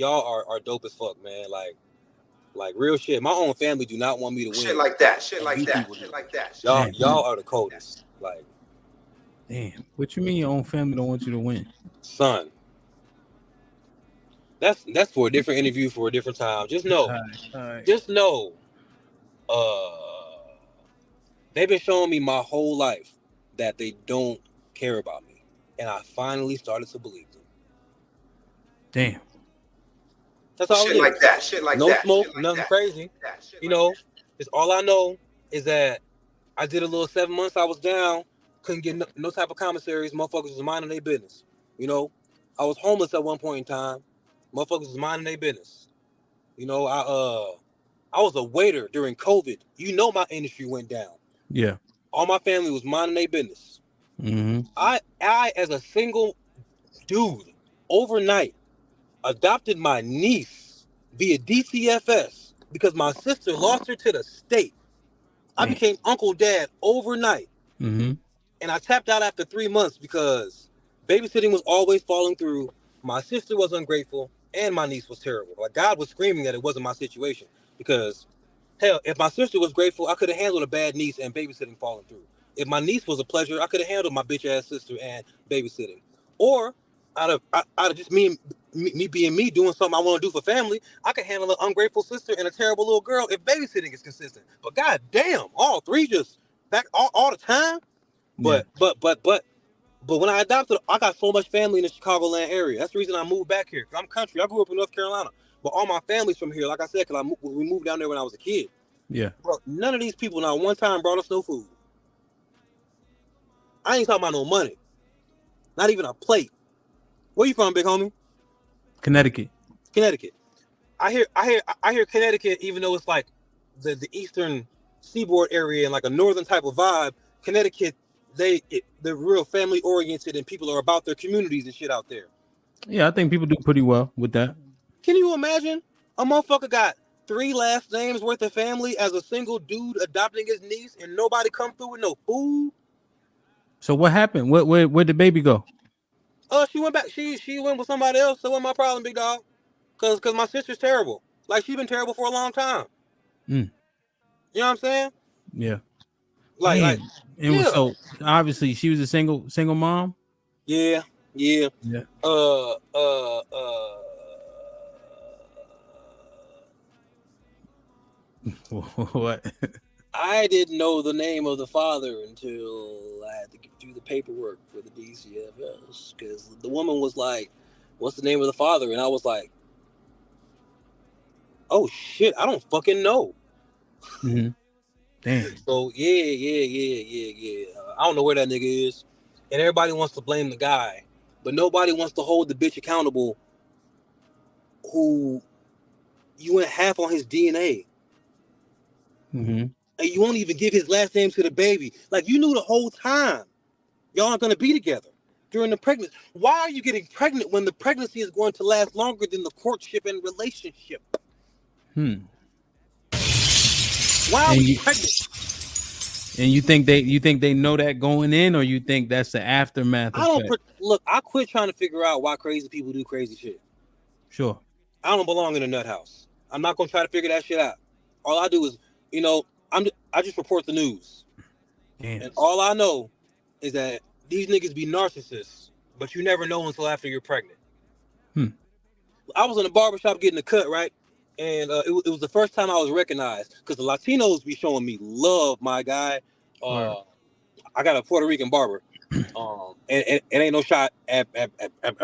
are dope as fuck, man. Like real shit. My own family do not want me to Shit win. like that. Shit And like these that. people do. Shit like that. Y'all are the coldest. Like, Damn. What you mean your own family don't want you to win? son. That's for a different interview for a different time. Just know. All right. Just know. They've been showing me my whole life that they don't care about me. And I finally started to believe them. Damn. That's all Shit it is. like that. Shit like No that. smoke, Shit like nothing that. crazy. You know, it's all I know is that I did a little 7 months. I was down, couldn't get no type of commissaries. Motherfuckers was minding their business. You know, I was homeless at one point in time. Motherfuckers was minding their business. You know, I was a waiter during COVID. You know, my industry went down. Yeah. All my family was minding their business. Mm-hmm. I as a single dude overnight adopted my niece via DCFS because my sister lost her to the state. I Damn. became Uncle Dad overnight. Mm-hmm. And I tapped out after 3 months because babysitting was always falling through. My sister was ungrateful and my niece was terrible. Like God was screaming that it wasn't my situation because hell, if my sister was grateful, I could have handled a bad niece and babysitting falling through. If my niece was a pleasure, I could have handled my bitch ass sister and babysitting. Or out of just me being me doing something I want to do for family, I could handle an ungrateful sister and a terrible little girl if babysitting is consistent. But god damn, all three just back all the time. Yeah. But when I adopted, I got so much family in the Chicagoland area. That's the reason I moved back here. I'm country. I grew up in North Carolina, but all my family's from here. Like I said, because we moved down there when I was a kid. Yeah. Bro, none of these people not one time brought us no food. I ain't talking about no money. Not even a plate. Where you from, big homie? Connecticut. Connecticut. I hear Connecticut, even though it's like the eastern seaboard area and like a northern type of vibe. Connecticut, they're real family oriented and people are about their communities and shit out there. Yeah, I think people do pretty well with that. Can you imagine a motherfucker got 3 last names worth of family as a single dude adopting his niece and nobody come through with no food? So what happened? Where'd the baby go? She went back. She went with somebody else. So what's my problem, big dog? Cause my sister's terrible. Like she's been terrible for a long time. Mm. You know what I'm saying? Yeah. Like Damn. And yeah, so obviously she was a single mom. yeah. Yeah. Uh, uh, uh. What? I didn't know the name of the father until I had to do the paperwork for the DCFS because the woman was like, "What's the name of the father?" And I was like, "Oh shit, I don't fucking know." Mm-hmm. Damn. So yeah. I don't know where that nigga is, and everybody wants to blame the guy, but nobody wants to hold the bitch accountable. Who you went half on his DNA, Mm-hmm. and you won't even give his last name to the baby. Like you knew the whole time y'all aren't gonna be together during the pregnancy. Why are you getting pregnant when the pregnancy is going to last longer than the courtship and relationship? Why are we pregnant? And you think they know that going in, or you think that's the aftermath effect? Look. I quit trying to figure out why crazy people do crazy shit. Sure. I don't belong in a nut house. I'm not gonna try to figure that shit out. All I do is, I just report the news. Damn. And all I know is that these niggas be narcissists, but you never know until after you're pregnant. I was in a barbershop getting a cut, right? And it was the first time I was recognized because the Latinos be showing me love, my guy. I got a Puerto Rican barber. And it ain't no shot at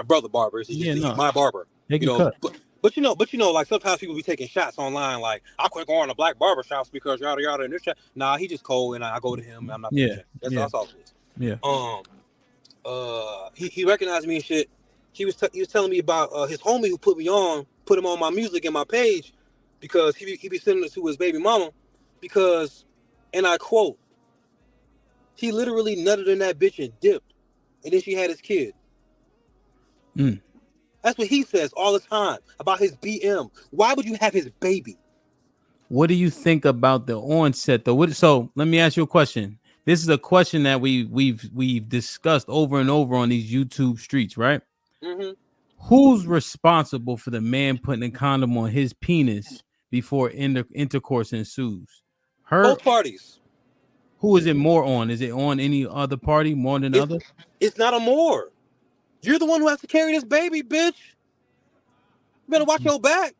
brother barbers. It's just he's my barber. They can cut. But like sometimes people be taking shots online, like I quit going to black barber shops because yada yada and this shit. Nah, he just cold, and I go to him. And I'm not. That's all it is. Yeah. He recognized me and shit. He was telling me about his homie who put him on my music and my page because he be sending it to his baby mama because, and I quote, he literally nutted in that bitch and dipped. and then she had his kid. Mm. That's what he says all the time about his BM. Why would you have his baby? What do you think about the onset though? So let me ask you a question. This is a question that we've discussed over and over on these YouTube streets, right? Mm-hmm. Who's responsible for the man putting a condom on his penis before intercourse ensues? Her. Both parties. Who is it more on? Is it on any other party more than other? It's not a more. You're the one who has to carry this baby, bitch. You better watch your back.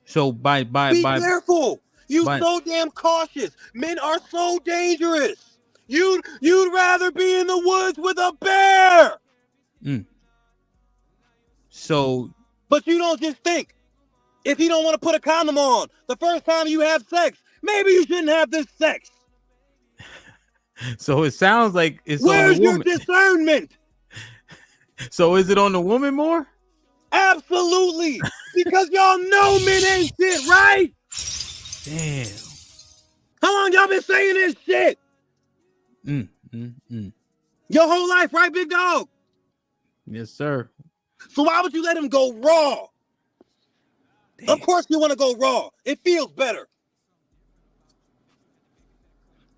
So be careful. So damn cautious. Men are so dangerous. You'd rather be in the woods with a bear. So, but you don't just think if he don't want to put a condom on the first time you have sex, maybe you shouldn't have this sex. So it sounds like it's where's on the woman. Your discernment? So is it on the woman more? Absolutely, because y'all know men ain't shit, right? Damn. How long y'all been saying this shit? Your whole life, right, big dog? Yes, sir. So why would you let him go raw? Damn. Of course you want to go raw. It feels better.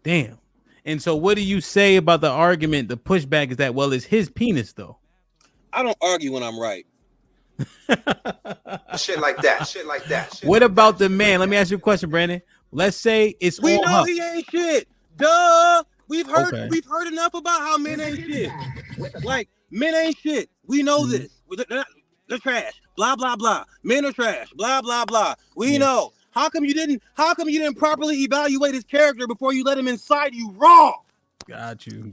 Damn. And so what do you say about the argument? The pushback is that, well, it's his penis, though. I don't argue when I'm right. Shit like that. Shit like that. Shit what like about that. the man? Let me ask you a question, Brandon. Let's say it's we on know her. He ain't shit. Duh. We've heard enough about how men ain't shit. Like, men ain't shit. We know this. They're trash. Blah blah blah. Men are trash. Blah blah blah. We know. How come you didn't properly evaluate his character before you let him inside you raw? Got you.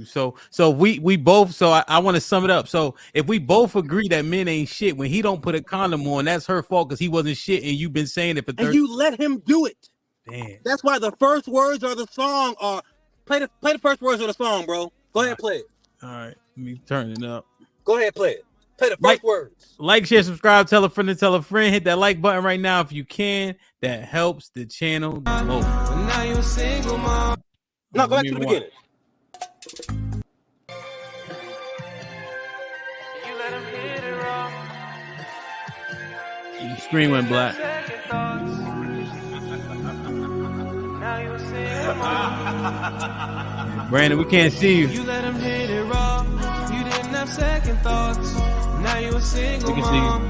So we both. So I want to sum it up. So if we both agree that men ain't shit, when he don't put a condom on, that's her fault because he wasn't shit, and you've been saying it for 30. And you let him do it. Damn. That's why the first words of the song are play the first words of the song, bro. Go ahead, play it. All right, let me turn it up. Go ahead, play it. Play the first words. Like, share, subscribe, tell a friend to tell a friend. Hit that like button right now if you can. That helps the channel the most. Now you a single mom. No, go back to the beginning. You let him hit it raw. The screen went black. Now you a single mom. Brandon, we can't see you. You let him hit it raw. You didn't have second thoughts. Now you a single mom.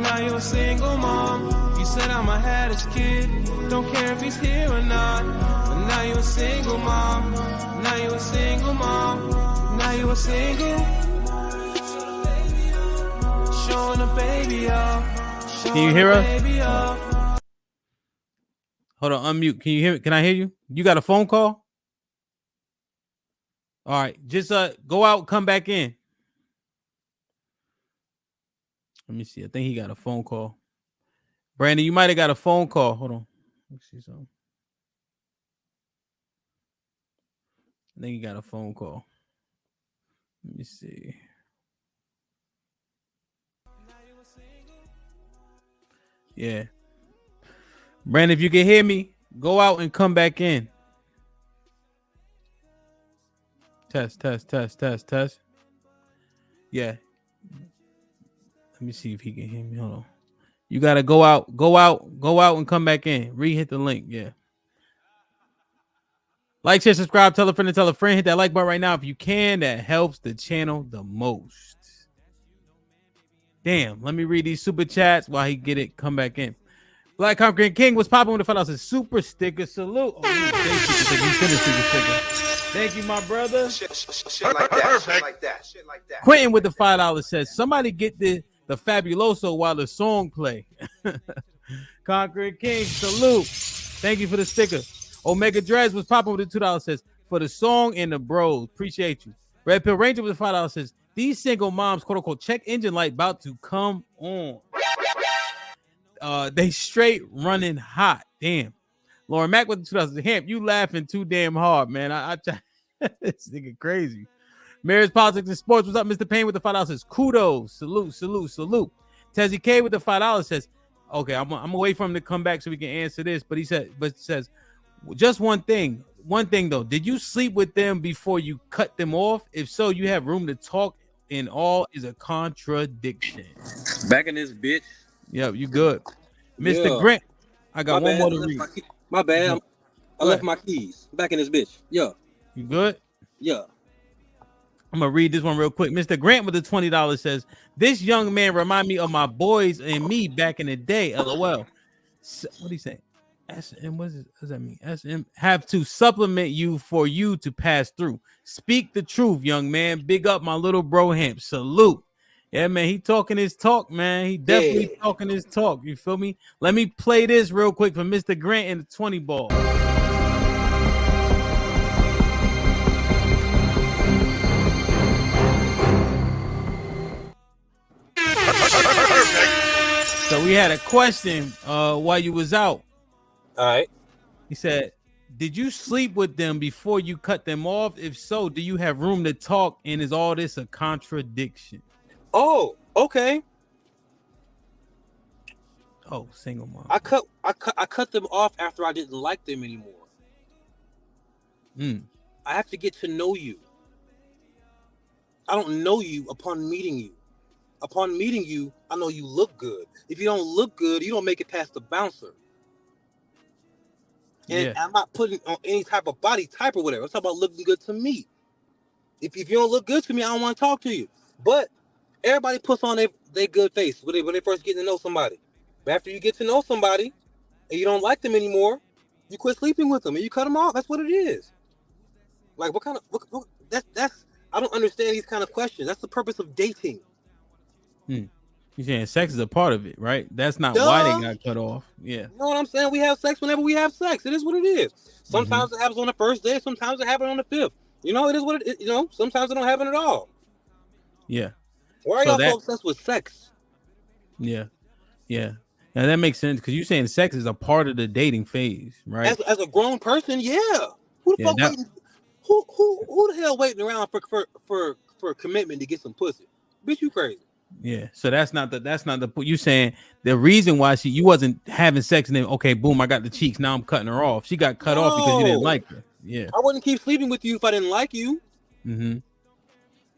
Now you a single mom. You said I'ma have this kid. Don't care if he's here or not. But now you a single mom. Now you a single mom. Now you a single. Showing the baby off. Can you hear us? Hold on, unmute. Can you hear me? Can I hear you? You got a phone call? All right, just go out, come back in. Let me see. I think he got a phone call. Brandon, you might have got a phone call. Hold on. Let me see something. I think he got a phone call. Let me see. Yeah. Brandon, if you can hear me, go out and come back in. Test. Yeah. Let me see if he can hear me. Hold on. You gotta go out, and come back in. Re-hit the link. Yeah. Like, share, subscribe, tell a friend to tell a friend. Hit that like button right now if you can. That helps the channel the most. Damn. Let me read these super chats while he get it. Come back in. Black Conquering King was popping with the $5 super sticker salute. Oh, thank you, my brother. Shit like that. Shit like that. Shit like that. Quentin with the $5 says, somebody get the Fabuloso while the song play. Conquering King, salute. Thank you for the sticker. Omega Drez was popping with the $2 says, for the song and the bros. Appreciate you. Red Pill Ranger with the $5 says, these single moms, quote unquote, check engine light about to come on. They straight running hot. Damn. Lauren Mack with the $2 Hamp, you laughing too damn hard, man. I this nigga crazy. Marriage, Politics, and Sports. What's up, Mr. Payne with the $5 says, kudos. Salute. Tezzy K with the $5 says, okay, I'm gonna wait for him to come back so we can answer this. But says, just one thing. one thing though. Did you sleep with them before you cut them off? If so, you have room to talk, and all is a contradiction. Back in this bitch. Yep, you good, Mr. Yeah. Grant. I got My one bad. more to read. My bad. Go I left ahead. my keys back in this bitch. Yeah. You good? Yeah. I'm gonna read this one real quick. Mr. Grant with the $20 says, "This young man remind me of my boys and me back in the day." LOL. What do you say? SM, what does that mean? SM have to supplement you for you to pass through. Speak the truth, young man. Big up my little bro Hemp. Salute. Yeah, man, he talking his talk, man. He definitely talking his talk. You feel me? Let me play this real quick for Mr. Grant and the 20 ball. So we had a question while you was out. All right. He said, "Did you sleep with them before you cut them off? If so, do you have room to talk? And is all this a contradiction?" Oh, okay. Oh, single mom. I cut them off after I didn't like them anymore. I have to get to know you. I don't know you upon meeting you. Upon meeting you, I know you look good. If you don't look good, you don't make it past the bouncer. And I'm not putting on any type of body type or whatever. I'm talking about looking good to me. If you don't look good to me, I don't want to talk to you. But everybody puts on their good face when they first get to know somebody. But after you get to know somebody and you don't like them anymore, you quit sleeping with them and you cut them off. That's what it is. Like what kind of that's I don't understand these kind of questions. That's the purpose of dating. You're saying sex is a part of it, right? That's not why they got cut off. Yeah. You know what I'm saying? We have sex whenever we have sex. It is what it is. Sometimes it happens on the first day. Sometimes it happens on the fifth. You know, it is what it is. You know, sometimes it don't happen at all. Yeah. Why are y'all so obsessed with sex? Yeah. Yeah. Now that makes sense because you're saying sex is a part of the dating phase, right? As a grown person, yeah. Who the fuck waiting? Who the hell waiting around for commitment to get some pussy? Bitch, you crazy. Yeah, so that's not the you saying the reason why you wasn't having sex and then okay, boom, I got the cheeks, now I'm cutting her off. She got cut off because you didn't like her. Yeah, I wouldn't keep sleeping with you if I didn't like you.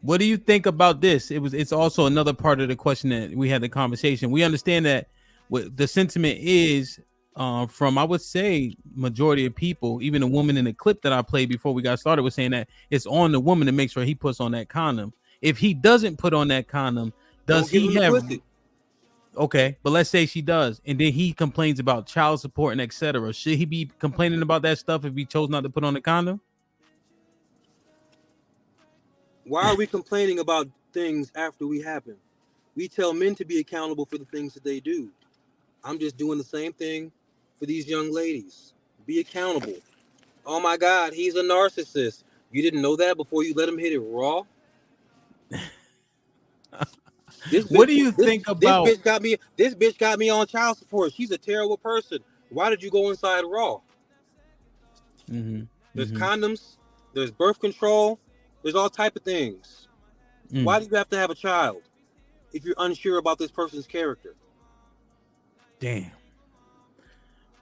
What do you think about this? It's also another part of the question that we had the conversation. We understand that what the sentiment is from I would say majority of people, even a woman in the clip that I played before we got started was saying that it's on the woman to make sure he puts on that condom. If he doesn't put on that condom, does he have okay, but let's say she does, and then he complains about child support and etc. Should he be complaining about that stuff if he chose not to put on the condom? Why are we complaining about things after we happen? We tell men to be accountable for the things that they do. I'm just doing the same thing for these young ladies. Be accountable. Oh my God, he's a narcissist. You didn't know that before you let him hit it raw? What do you think about this bitch got me on child support. She's a terrible person. Why did you go inside raw? There's condoms, there's birth control, there's all type of things. Why do you have to have a child if you're unsure about this person's character? Damn.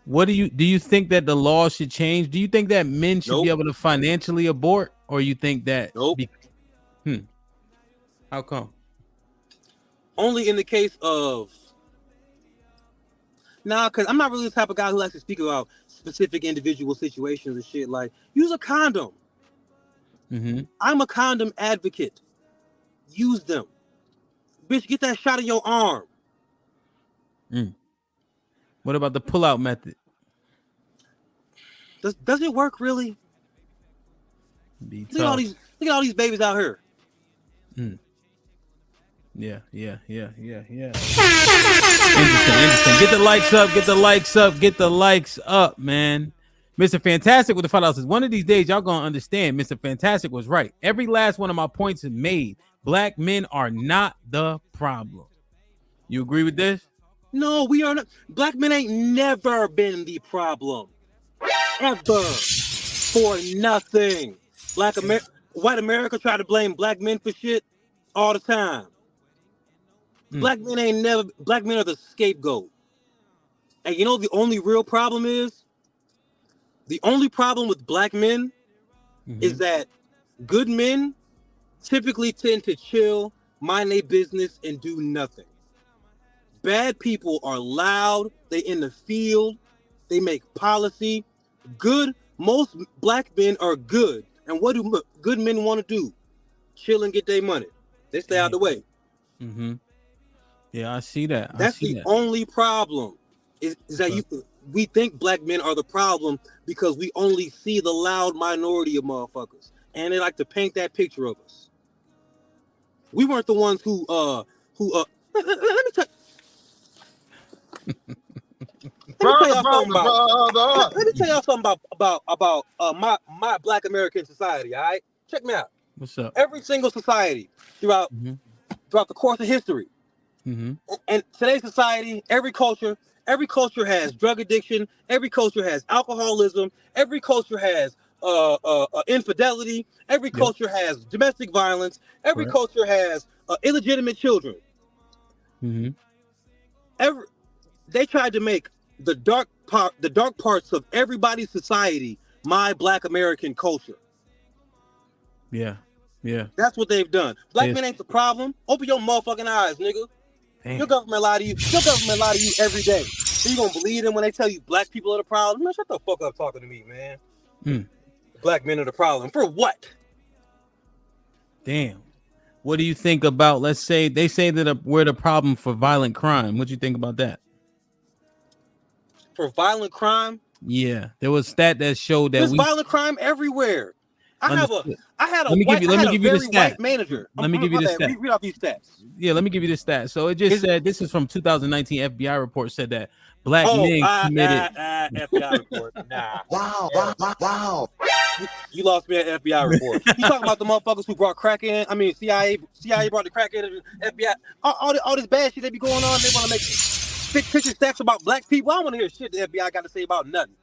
What do you think that the law should change? Do you think that men should be able to financially abort, or you think that how come? Only in the case of because I'm not really the type of guy who likes to speak about specific individual situations and shit. Like, use a condom. I'm a condom advocate. Use them. Bitch, get that shot in your arm. What about the pull-out method? Does it work really? Look at all these babies out here. Yeah. Interesting. Get the likes up, man. Mr. Fantastic with the $5 says, one of these days y'all gonna understand Mr. Fantastic was right. Every last one of my points is made. Black men are not the problem. You agree with this? No, we are not. Black men ain't never been the problem. Ever. For nothing. White America try to blame black men for shit all the time. Black men are the scapegoat. And you know the only real problem is The only problem with black men is that good men typically tend to chill, mind their business, and do nothing. Bad people are loud. They in the field. They make policy. Most black men are good. And what do good men want to do? Chill and get their money. They stay out of the way. Yeah, I see that. That's the only problem. Is that we think black men are the problem because we only see the loud minority of motherfuckers, and they like to paint that picture of us. We weren't the ones who let me tell y'all something about my black American society. All right, check me out. What's up? Every single society throughout the course of history, and today's society, every culture has drug addiction. Every culture has alcoholism. Every culture has infidelity. Every culture has domestic violence. Every culture has illegitimate children. They tried to make the dark parts of everybody's society my black American culture. Yeah. That's what they've done. Black men ain't the problem. Open your motherfucking eyes, nigga. Damn. Your government lie to you. Your government lie to you every day. So you gonna believe them when they tell you black people are the problem? Man, shut the fuck up talking to me, man. Black men are the problem. For what? Damn. What do you think about, let's say, they say that we're the problem for violent crime. What do you think about that? For violent crime? Yeah. There was a stat that showed that there's violent crime everywhere. I had a very white manager. Let me give you the stat. Read off these stats. Yeah, let me give you the stat. So it just said, this is from 2019 FBI report, said that black men committed. FBI report. Nah. Wow. You lost me at FBI report. You talking about the motherfuckers who brought crack in? I mean, CIA brought the crack in. FBI. All this bad shit they be going on. They want to make fictitious stats about black people. I don't want to hear shit the FBI got to say about nothing.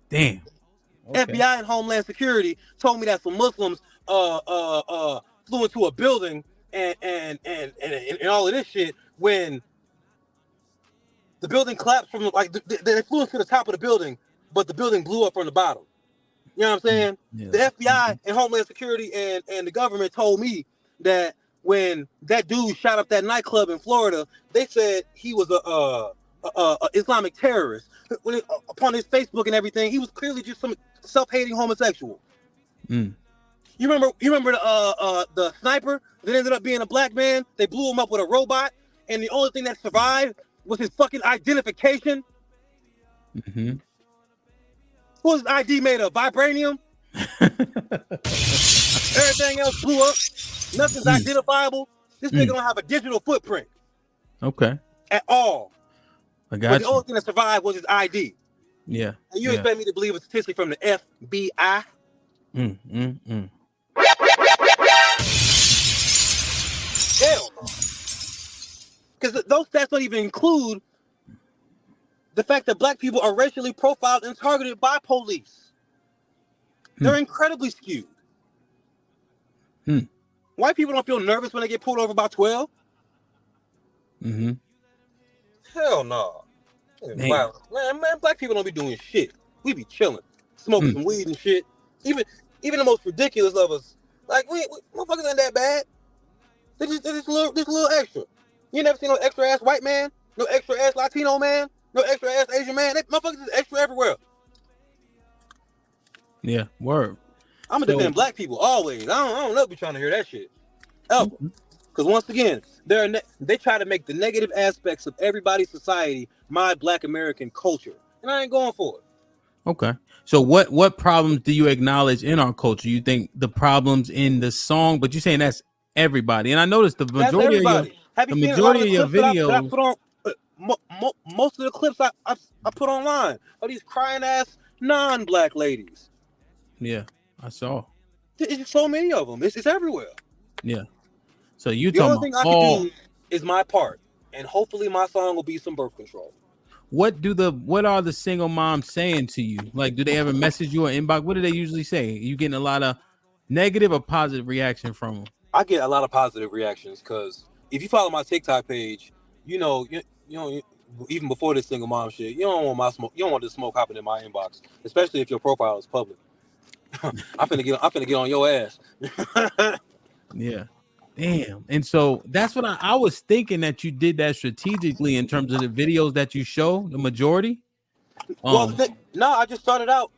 Damn. Okay. FBI and Homeland Security told me that some Muslims flew into a building and all of this shit when the building collapsed from they flew into the top of the building, but the building blew up from the bottom. You know what I'm saying? Yeah. The FBI and Homeland Security and the government told me that when that dude shot up that nightclub in Florida, they said he was a Islamic terrorist. Upon his Facebook and everything, he was clearly just some self-hating homosexual. You remember the sniper that ended up being a black man? They blew him up with a robot, and the only thing that survived was his fucking identification. What was his ID made of? Vibranium? Everything else blew up. Nothing's identifiable. This nigga don't have a digital footprint. Okay. At all. I got you. The only thing that survived was his ID. Yeah. And you expect me to believe a statistic from the FBI? Hell no. Because those stats don't even include the fact that black people are racially profiled and targeted by police. They're incredibly skewed. White people don't feel nervous when they get pulled over by 12. Hell no. Wow. Man, black people don't be doing shit. We be chilling, smoking some weed and shit. Even the most ridiculous of us, like we motherfuckers ain't that bad. They're just a little extra. You never seen no extra ass white man, no extra ass Latino man, no extra ass Asian man. They motherfuckers is extra everywhere. Yeah, word. I'm gonna defend black people always. I don't know if you're trying to hear that shit. Ever. Because once again, they try to make the negative aspects of everybody's society my black American culture. And I ain't going for it. Okay. So what problems do you acknowledge in our culture? You think the problems in the song, but you're saying that's everybody. And I noticed the majority of your videos. I put on, most of the clips I put online are these crying ass non-black ladies. Yeah, I saw. There's so many of them. It's everywhere. Yeah. So you the only thing I can do is my part, and hopefully my song will be some birth control. What are the single moms saying to you? Like, do they ever message you or inbox? What do they usually say? You getting a lot of negative or positive reaction from them? I get a lot of positive reactions because if you follow my TikTok page, you know even before this single mom shit. You don't want my smoke. You don't want this smoke hopping in my inbox, especially if your profile is public. I'm finna get on your ass. Yeah. Damn. And so that's what I was thinking, that you did that strategically in terms of the videos that you show, the majority. Well, no, I just started out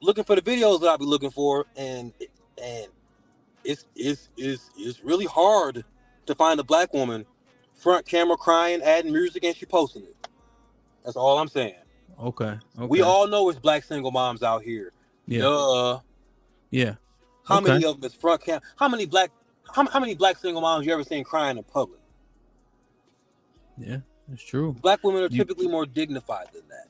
looking for the videos that I'll be looking for, and it's really hard to find a black woman front camera crying, adding music, and she posting it. That's all I'm saying. Okay. We all know it's black single moms out here. Yeah. Duh. Yeah. How many of them is front cam? How many black single moms you ever seen crying in public? Yeah, that's true. Black women are typically more dignified than that.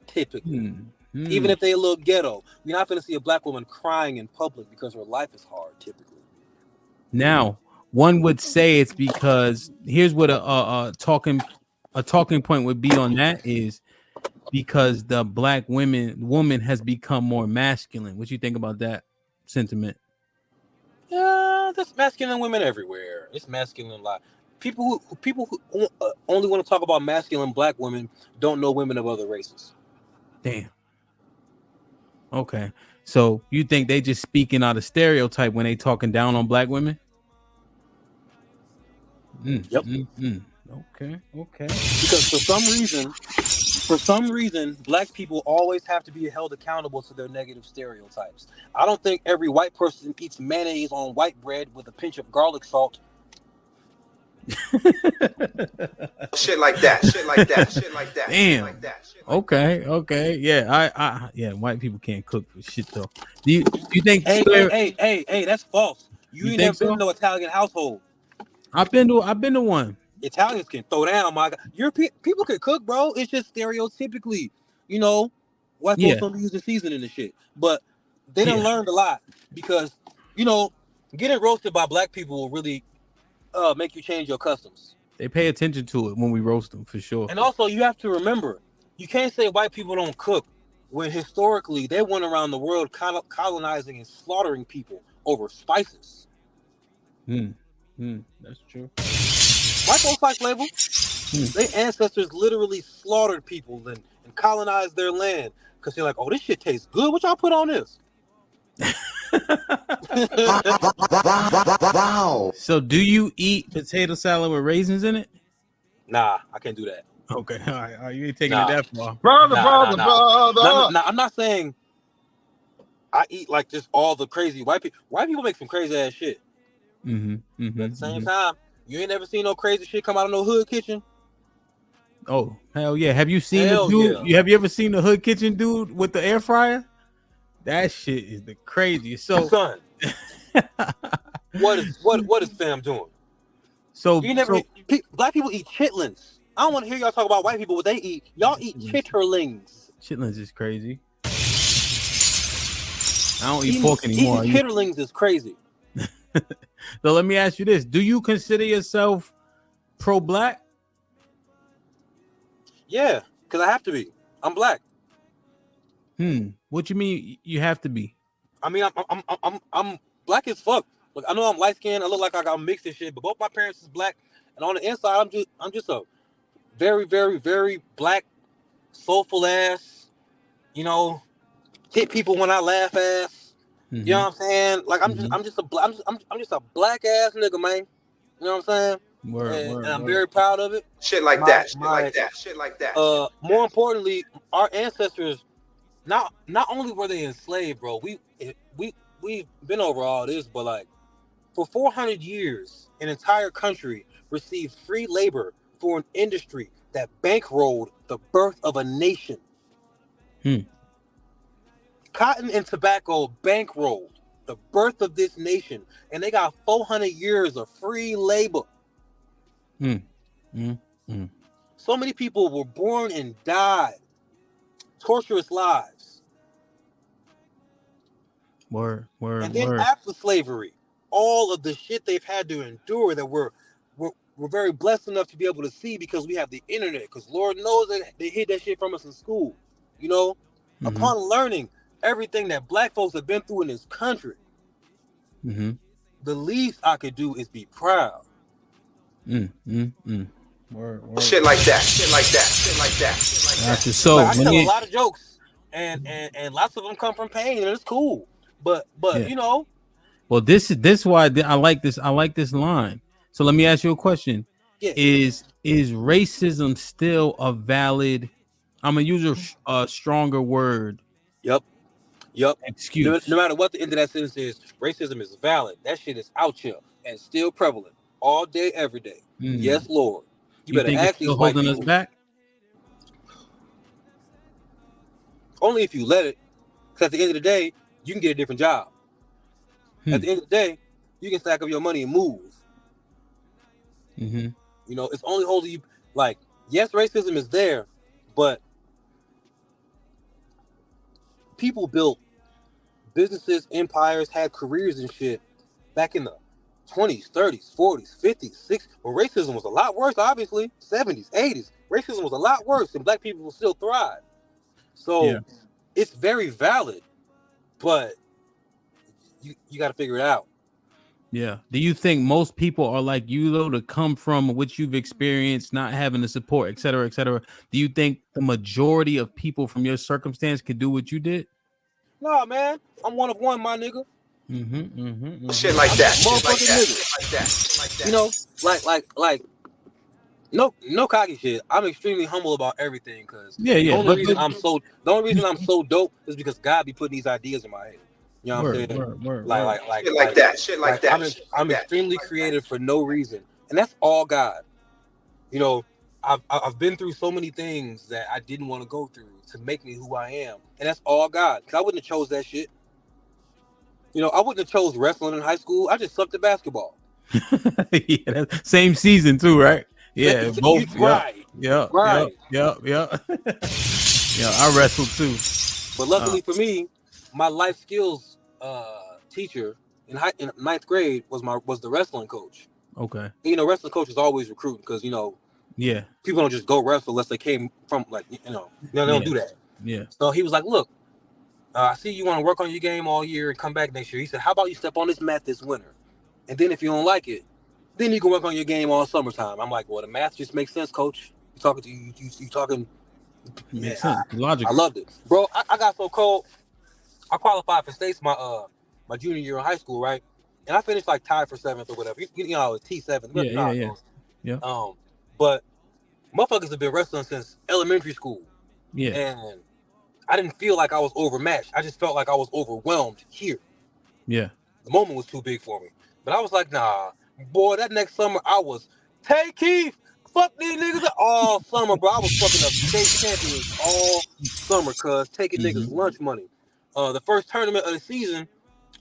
Typically. Even if they a little ghetto, you're not going to see a black woman crying in public because her life is hard, typically. Now, one would say it's because, here's what a talking point would be on that, is because the black woman has become more masculine. What you think about that sentiment? Yeah, there's masculine women everywhere. It's masculine a lot. People who only want to talk about masculine black women don't know women of other races. Damn. Okay, so you think they just speaking out of stereotype when they talking down on black women? Yep. Okay. Because for some reason, black people always have to be held accountable to their negative stereotypes. I don't think every white person eats mayonnaise on white bread with a pinch of garlic salt. Shit like that. Damn. Shit like that. Okay. Yeah, white people can't cook for shit though. Do you think? Hey, that's false. You ain't never been to no Italian household. I've been to one. Italians can throw down, my God. People can cook, bro. It's just stereotypically, white folks don't be using seasoning and shit. But they done learned a lot because, getting roasted by black people will really make you change your customs. They pay attention to it when we roast them, for sure. And also, you have to remember, you can't say white people don't cook when historically they went around the world colonizing and slaughtering people over spices. That's true. White folks like flavor. Their ancestors literally slaughtered people and colonized their land because they're like, oh, this shit tastes good. What y'all put on this? Wow. So do you eat potato salad with raisins in it? Nah, I can't do that. Okay, all right. You ain't taking it that far. Brother. Nah, I'm not saying I eat like just all the crazy white people. White people make some crazy ass shit. But at the same time, you ain't never seen no crazy shit come out of no hood kitchen. Oh, hell yeah. Have you seen the dude? Have you ever seen the hood kitchen dude with the air fryer? That shit is the craziest. So, son, what is fam doing? So black people eat chitlins. I don't want to hear y'all talk about white people what they eat. Y'all eat chitterlings. Chitlins is crazy. I don't eat pork anymore. Eating chitterlings is crazy. So let me ask you this: do you consider yourself pro-black? Yeah, because I have to be. I'm black. What you mean you have to be? I mean, I'm black as fuck. Look, I know I'm light skinned. I look like I got mixed and shit, but both my parents is black, and on the inside, I'm just a very, very, very black, soulful ass. Hit people when I laugh ass. You know what I'm saying? Like I'm just a black ass nigga, man. You know what I'm saying? And I'm very proud of it. Shit like that. More importantly, our ancestors, not only were they enslaved, bro. We've been over all this, but like for 400 years, an entire country received free labor for an industry that bankrolled the birth of a nation. Cotton and tobacco bankrolled the birth of this nation, and they got 400 years of free labor. So many people were born and died torturous lives. And then after slavery, all of the shit they've had to endure that we're very blessed enough to be able to see because we have the internet. Because Lord knows that they hid that shit from us in school. Upon learning everything that black folks have been through in this country, the least I could do is be proud. Shit like that. Shit like that. Shit like that. Shit like that. Gotcha. So Like I let tell a me, lot of jokes, and lots of them come from pain, and it's cool. But yeah. you know, Well, this why I like this. I like this line. So let me ask you a question: yeah, Is racism still a valid? I'm gonna use a stronger word. yep, yep. No Excuse. matter what the end of that sentence is, racism is valid. That shit is out here and still prevalent all day, every day. Mm. Yes, Lord. You You better think it's ask these still white holding us people. back? Only if you let it. Because at the end of the day, you can get a different job. At the end of the day, you can stack up your money and move. Mm-hmm. You know, it's only holding you. Like, yes, racism is there, but people built businesses, empires, had careers and shit back in the 20s, 30s, 40s, 50s, 60s. Well, racism was a lot worse, obviously. 70s, 80s. Racism was a lot worse, and black people will still thrive. Yeah. So it's very valid, but you got to figure it out. Yeah. Do you think most people are like you though, to come from what you've experienced, not having the support, et cetera, et cetera? Do you think the majority of people from your circumstance could do what you did? Nah, man, I'm one of one, my nigga. Shit like I'm that. just a Shit like motherfucking that. nigga. Shit like that. Shit like that. You know, like no cocky shit. I'm extremely humble about everything because Yeah, the yeah. only But reason the only reason you, I'm so dope is because God be putting these ideas in my head. You know what I'm word, saying? word, word, Like word. like like Shit like like that. Shit like like that. Shit like I'm that. extremely creative for no reason, and that's all God. You know, I've been through so many things that I didn't want to go through to make me who I am, and that's all God. Cause I wouldn't have chose that shit. You know, I wouldn't have chose wrestling in high school. I just sucked at basketball. Yeah, same season too, right? Yeah, both. Yep, Right, yep, yep, right. yep, yep. Yeah, I wrestled too. But Uh, luckily for me, my life skills teacher in ninth grade was the wrestling coach. okay. And, you know, wrestling coaches always recruiting because you know Yeah, people don't just go wrestle unless they came from like they don't yeah, do that. yeah. So he was like, "Look, I see you want to work on your game all year and come back next year." He said, "How about you step on this mat this winter, and then if you don't like it, then you can work on your game all summertime." I'm like, "Well, the math just makes sense, coach. You talking to you talking." Man, Makes sense. I Logical. loved it, bro. I got so cold. I qualified for states my junior year in high school, right? And I finished like tied for seventh or whatever. You know, T7. Yeah, You know yeah, how it yeah, goes. yeah, But motherfuckers have been wrestling since elementary school, yeah, and I didn't feel like I was overmatched. I just felt like I was overwhelmed here. yeah. The moment was too big for me. But I was like, nah, boy. That next summer, I was Tay Keith. Fuck these niggas all summer, bro. I was fucking up state champions all summer, cuz taking niggas Mm-hmm. lunch money. The first tournament of the season,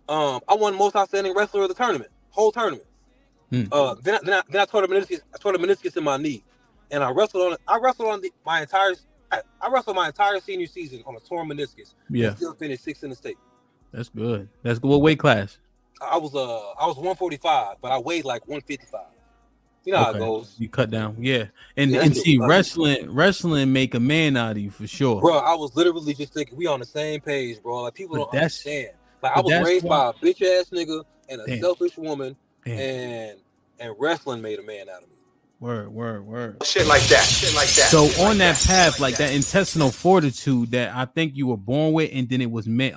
I won most outstanding wrestler of the tournament, whole tournament. Mm. Then I tore a meniscus. I tore a meniscus in my knee, and I wrestled on it. I wrestled my entire senior season on a torn meniscus, and Yeah, still finished sixth in the state. that's good. That's good. What weight class? I was 145, but I weighed like 155. You know how it Okay, goes. you cut down. Yeah, and Yeah, that and shit was see, ugly, wrestling make a man out of you for sure. bro. I was literally just thinking we on the same page, bro. Like people But don't that's understand. Like I but was that's raised why. by a bitch ass nigga and a Damn, selfish woman, damn. and wrestling made a man out of me. Word, word, word. Shit like that. Shit like that. So Shit on like that that. path, like that intestinal fortitude that I think you were born with, and then it was meant,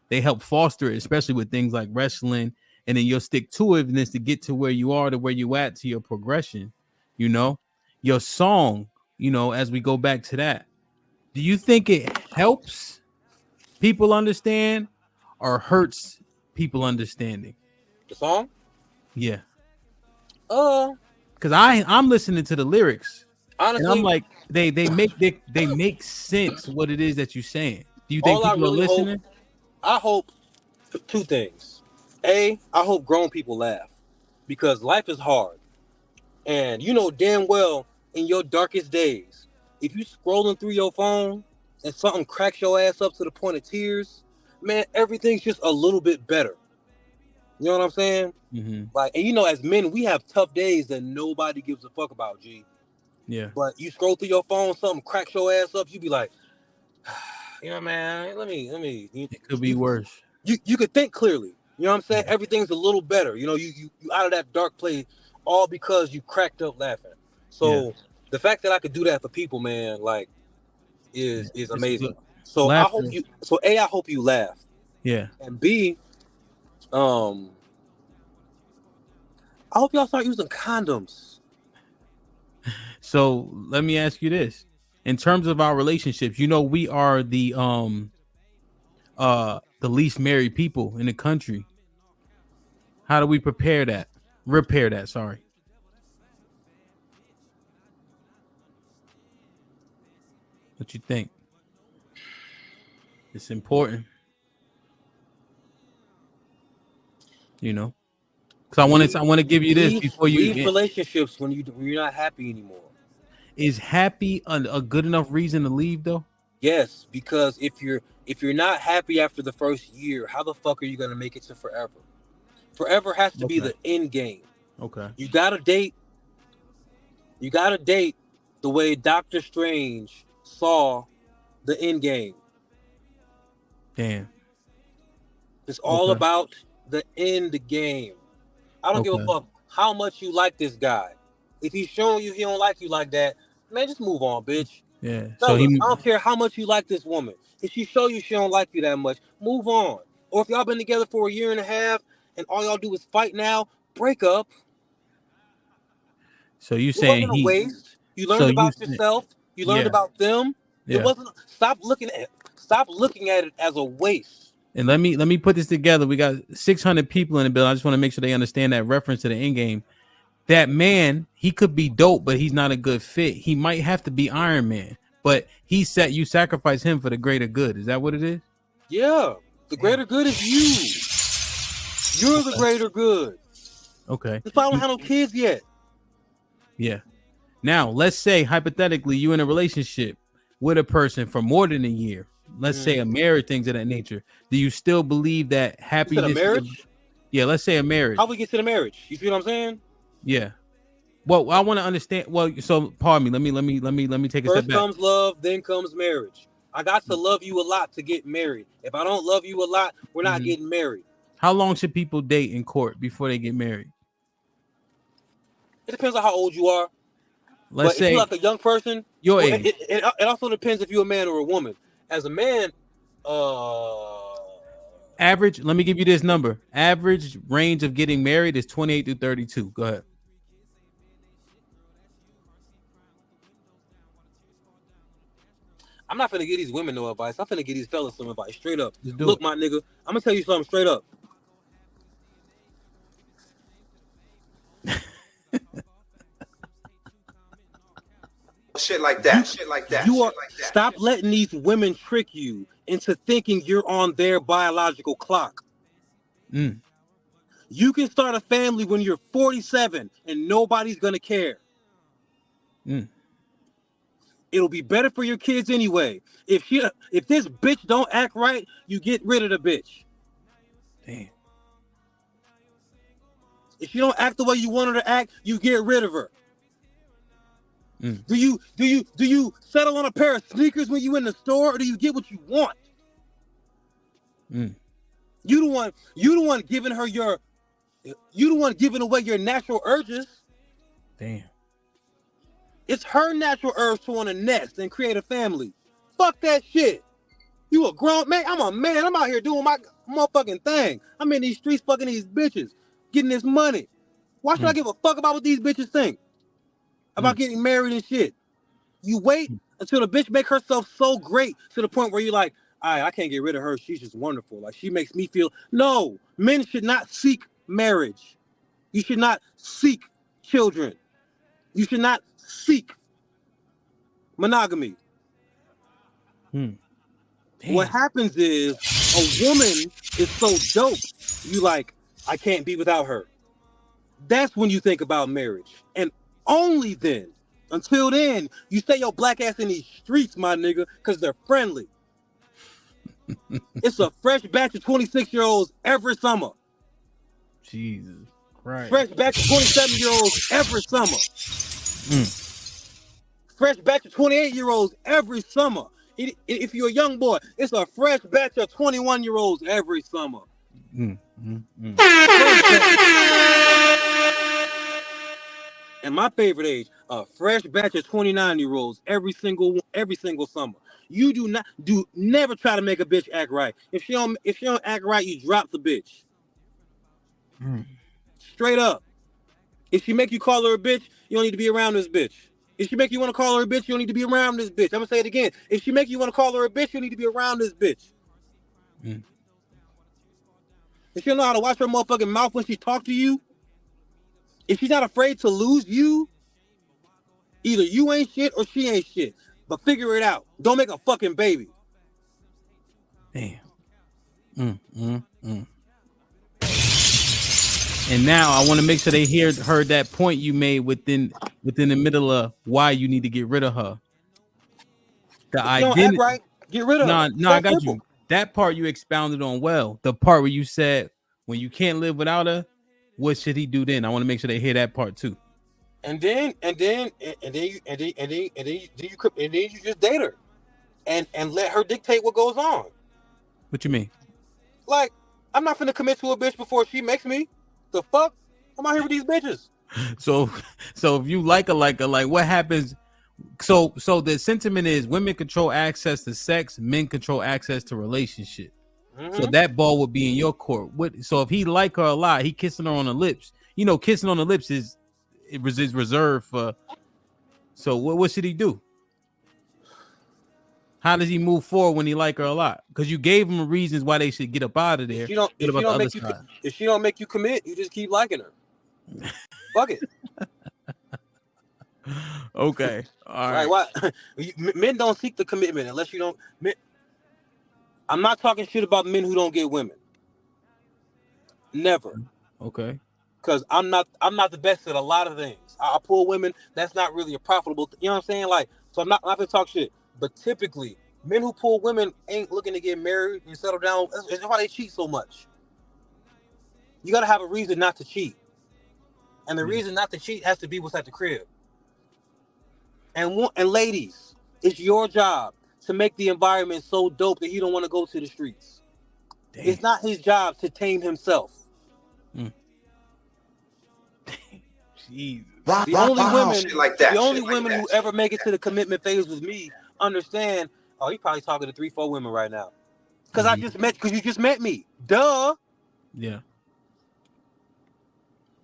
they help foster it, especially with things like wrestling, and then your stick to itiveness to get to where you are, to where you at, to your progression. You know, your song. You know, as we go back to that, do you think it helps people understand or hurts people understanding? The song, Yeah, uh, because I'm listening to the lyrics. And I'm honestly, like, they make sense what it is that you're saying. Do you think all I people are really hope, listening? I hope two things. A, I hope grown people laugh because life is hard. And you know damn well in your darkest days, if you scrolling through your phone and something cracks your ass up to the point of tears, man, everything's just a little bit better. You know what I'm saying? Mm-hmm. Like, and you know, as men, we have tough days that nobody gives a fuck about, G. Yeah, But you scroll through your phone, something cracks your ass up, you be like, you know, man, let me, it could be worse. you could think clearly. You know what I'm saying? Yeah, Everything's a little better. You know, you out of that dark place, all because you cracked up laughing. So the fact that I could do that for people, man, like, is amazing. So I hope you. So A, I hope you laugh. Yeah. And B, I hope y'all start using condoms. So let me ask you this: in terms of our relationships, we are the least married people in the country. How do we repair that? Sorry. What you think? It's important, because I want to give you this before you leave relationships when you're not happy anymore. Is happy a good enough reason to leave though? Yes, because if you're not happy after the first year, how the fuck are you gonna make it to forever? Forever has to be the end game. Okay. You gotta date the way Doctor Strange saw the end game. Damn. It's all about the end game. I don't give a fuck how much you like this guy. If he's showing you he don't like you like that, man, just move on, bitch. Yeah. Fellas, I don't care how much you like this woman. If she show you she don't like you that much, move on. Or if y'all been together for a year and a half and all y'all do is fight now, break up. So you saying it wasn't a waste. You learned about yourself. You learned about them. Yeah. It wasn't. Stop looking at it as a waste. And let me put this together. We got 600 people in the bill. I just want to make sure they understand that reference to the end game. That man, he could be dope, but he's not a good fit. He might have to be Iron Man, but you sacrifice him for the greater good. Is that what it is? Yeah, the greater good is you. You're the greater good. Okay. That's why I don't have no kids yet. Yeah. Now, let's say hypothetically you in a relationship with a person for more than a year. Let's say a marriage, things of that nature. Do you still believe that happiness? A marriage? Yeah, let's say a marriage. How we get to the marriage? You see what I'm saying? Yeah. Well, I want to understand. Well, so pardon me. Let me take a step back. First comes love, then comes marriage. I got to love you a lot to get married. If I don't love you a lot, we're not getting married. How long should people date in court before they get married? It depends on how old you are. Let's say if you're like a young person, your age. It also depends if you're a man or a woman. As a man, average. Let me give you this number. Average range of getting married is 28 to 32. Go ahead. I'm not finna give these women no advice. I'm finna give these fellas some advice. Straight up. Look, my nigga, I'm gonna tell you something straight up. Shit like that. Stop letting these women trick you into thinking you're on their biological clock. You can start a family when you're 47 and nobody's gonna care. It'll be better for your kids anyway. If this bitch don't act right, you get rid of the bitch. Damn. If she don't act the way you want her to act, you get rid of her. Do you settle on a pair of sneakers when you in the store, or do you get what you want? You the one giving her you the one giving away your natural urges. Damn. It's her natural urge to want to nest and create a family. Fuck that shit. You a grown man. I'm a man. I'm out here doing my motherfucking thing. I'm in these streets fucking these bitches, getting this money. Why should I give a fuck about what these bitches think? About getting married and shit. You wait until the bitch make herself so great to the point where you're like, I can't get rid of her. She's just wonderful. Like, she makes me feel. No, men should not seek marriage. You should not seek children. You should not seek monogamy. What happens is a woman is so dope, you like, I can't be without her. That's when you think about marriage. And only then. Until then, you stay your black ass in these streets, my nigga, because they're friendly. It's a fresh batch of 26-year-olds every summer. Jesus Christ. Fresh batch of 27-year-olds every summer. Fresh batch of 28-year-olds every summer. If you're a young boy, it's a fresh batch of 21-year-olds every summer. And my favorite age, a fresh batch of 29-year-olds every single summer. You never try to make a bitch act right. If she don't act right, you drop the bitch. Straight up. If she make you call her a bitch, you don't need to be around this bitch. If she make you want to call her a bitch, you don't need to be around this bitch. I'm gonna say it again. If she make you want to call her a bitch, you need to be around this bitch. If she don't know how to watch her motherfucking mouth when she talk to you, if she's not afraid to lose you, either you ain't shit or she ain't shit. But figure it out. Don't make a fucking baby. Damn. And now I want to make sure they heard that point you made within the middle of why you need to get rid of her. The identity. Don't act right. Get rid of her. No, I got you. That part you expounded on well. The part where you said when you can't live without her, what should he do then? I want to make sure they hear that part too. And then you just date her, and let her dictate what goes on. What you mean? Like, I'm not finna commit to a bitch before she makes me. The fuck? I'm out here with these bitches. So if you like her, like what happens? So the sentiment is women control access to sex, men control access to relationship. So that ball would be in your court. So if he like her a lot, he kissing her on the lips. You know, kissing on the lips is reserved for. So what should he do? How does he move forward when he like her a lot? Because you gave him reasons why they should get up out of there. If she don't make you commit, you just keep liking her. Fuck it. Okay. All right. Why? Men don't seek the commitment unless you don't. I'm not talking shit about men who don't get women. Never. Okay. Because I'm not the best at a lot of things. I pull women. That's not really a profitable. You know what I'm saying? Like, so I'm not gonna talk shit. But typically, men who pull women ain't looking to get married and settle down. That's why they cheat so much. You gotta have a reason not to cheat, and the reason not to cheat has to be what's at the crib. And ladies, it's your job to make the environment so dope that he don't want to go to the streets. Damn. It's not his job to tame himself. Jesus. The only women who ever make it to the commitment phase with me understand. Oh, he probably talking to 3-4 women right now. Because you just met me. Duh. Yeah.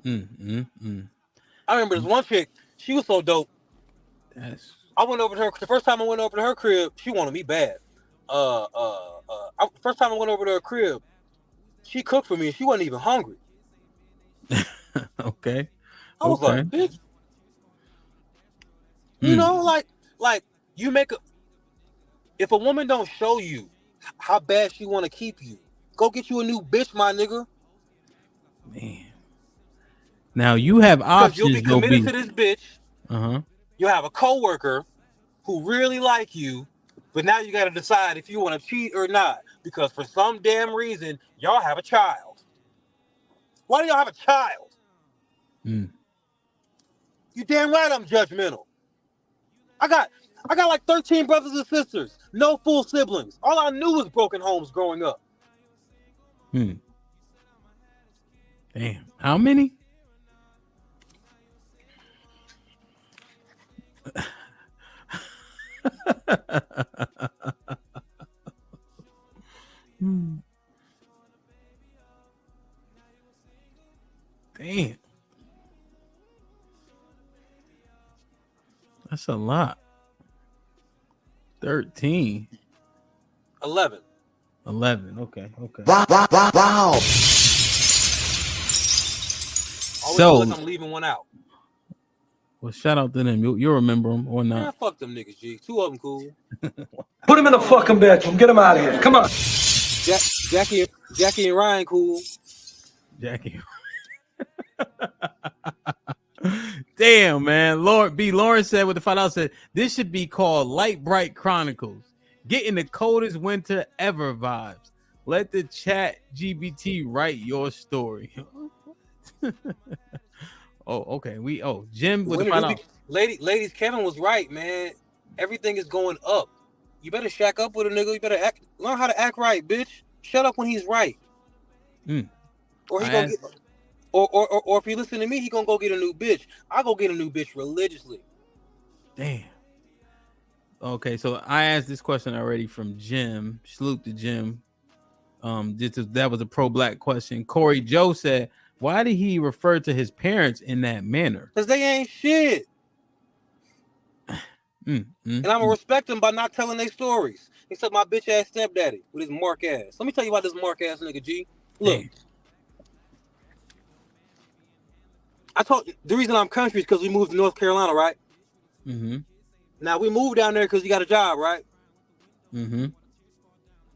I remember this one chick. She was so dope. I went over to her. The first time I went over to her crib, she wanted me bad. First time I went over to her crib, she cooked for me and she wasn't even hungry. Okay. I was like, bitch. You know, like you if a woman don't show you how bad she want to keep you, go get you a new bitch, my nigga. Man. Now you have options. You'll be committed to this bitch. You'll have a coworker who really like you, but now you got to decide if you want to cheat or not, because for some damn reason y'all have a child. Why do y'all have a child? You damn right I'm judgmental. I got like 13 brothers and sisters, no full siblings. All I knew was broken homes growing up. Damn. How many? Damn. That's a lot. 13. 11. 11. Okay. Wow. So I'm leaving one out. Well, shout out to them. You'll remember them or not. Man, fuck them niggas, G. 2 of them cool. Put him in the fucking bedroom. Get him out of here. Come on. Jackie and Ryan cool. Jackie. Damn, man. Lawrence said with the $5 said this should be called Light Bright Chronicles. Getting the coldest winter ever vibes. Let the chat GBT write your story. Oh, okay. Jim with the $5. Ladies, Kevin was right, man. Everything is going up. You better shack up with a nigga. You better learn how to act right, bitch. Shut up when he's right. Or he gonna get, or if he listen to me, he gonna go get a new bitch. I go get a new bitch religiously. Damn. Okay, so I asked this question already from Jim. Salute to Jim. That was a pro-black question. Corey Joe said, "Why did he refer to his parents in that manner? Because they ain't shit. And I'm gonna respect them by not telling their stories. Except my bitch ass stepdaddy with his mark ass. Let me tell you about this mark ass nigga, G. Look. Damn. I told the reason I'm country is because we moved to North Carolina, right? Mm-hmm. Now we moved down there because he got a job, right? Mm-hmm.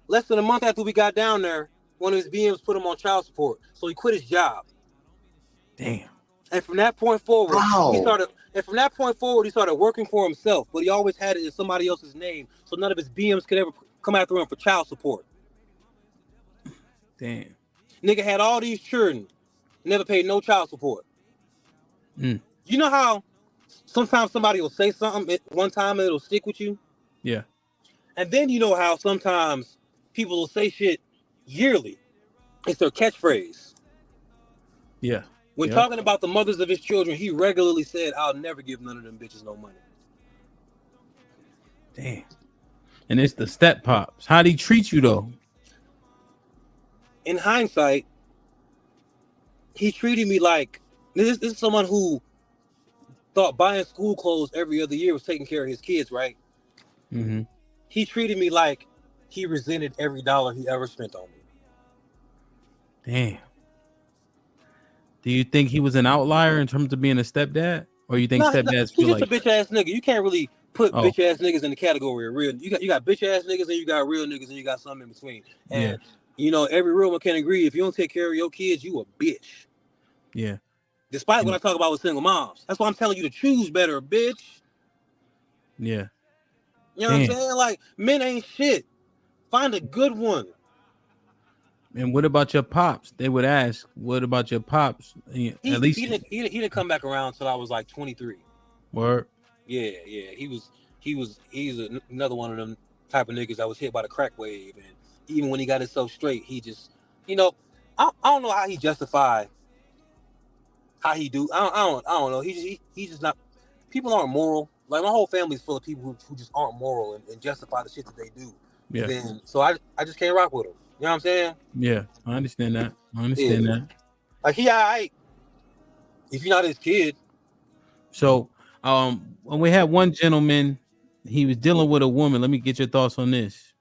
Less than a month after we got down there, one of his BMs put him on child support, so he quit his job. Damn. And from that point forward, he started working for himself, but he always had it in somebody else's name, so none of his BMs could ever come after him for child support. Damn. Nigga had all these children, never paid no child support. You know how sometimes somebody will say something at one time and it'll stick with you? Yeah. And then you know how sometimes people will say shit yearly. It's their catchphrase. Yeah. When talking about the mothers of his children, he regularly said, "I'll never give none of them bitches no money." Damn. And it's the step pops. How'd he treat you though? In hindsight, he treated me like this is someone who thought buying school clothes every other year was taking care of his kids, right? Mm-hmm. He treated me like he resented every dollar he ever spent on me. Damn. Do you think he was an outlier in terms of being a stepdad? Or you think stepdads feel he's like just a bitch ass nigga? You can't really put bitch ass niggas in the category of real. You got bitch ass niggas and you got real niggas and you got some in between. And you know, every real one can agree, if you don't take care of your kids, you a bitch. Yeah. Despite what I talk about with single moms. That's why I'm telling you to choose better, bitch. Yeah. You know what I'm saying? Like, men ain't shit. Find a good one. And what about your pops? They would ask, what about your pops? He didn't come back around until I was like 23. Word. Yeah. He's another one of them type of niggas that was hit by the crack wave. And even when he got himself straight, he just, you know, I don't know how he justified how he do. I don't know. He's just not. People aren't moral. Like, my whole family's full of people who just aren't moral and justify the shit that they do. Yeah. And then, so I just can't rock with him. You know what I'm saying? Yeah, I understand that. That. Like, he all right if you're not his kid. So, when we had one gentleman, he was dealing with a woman. Let me get your thoughts on this,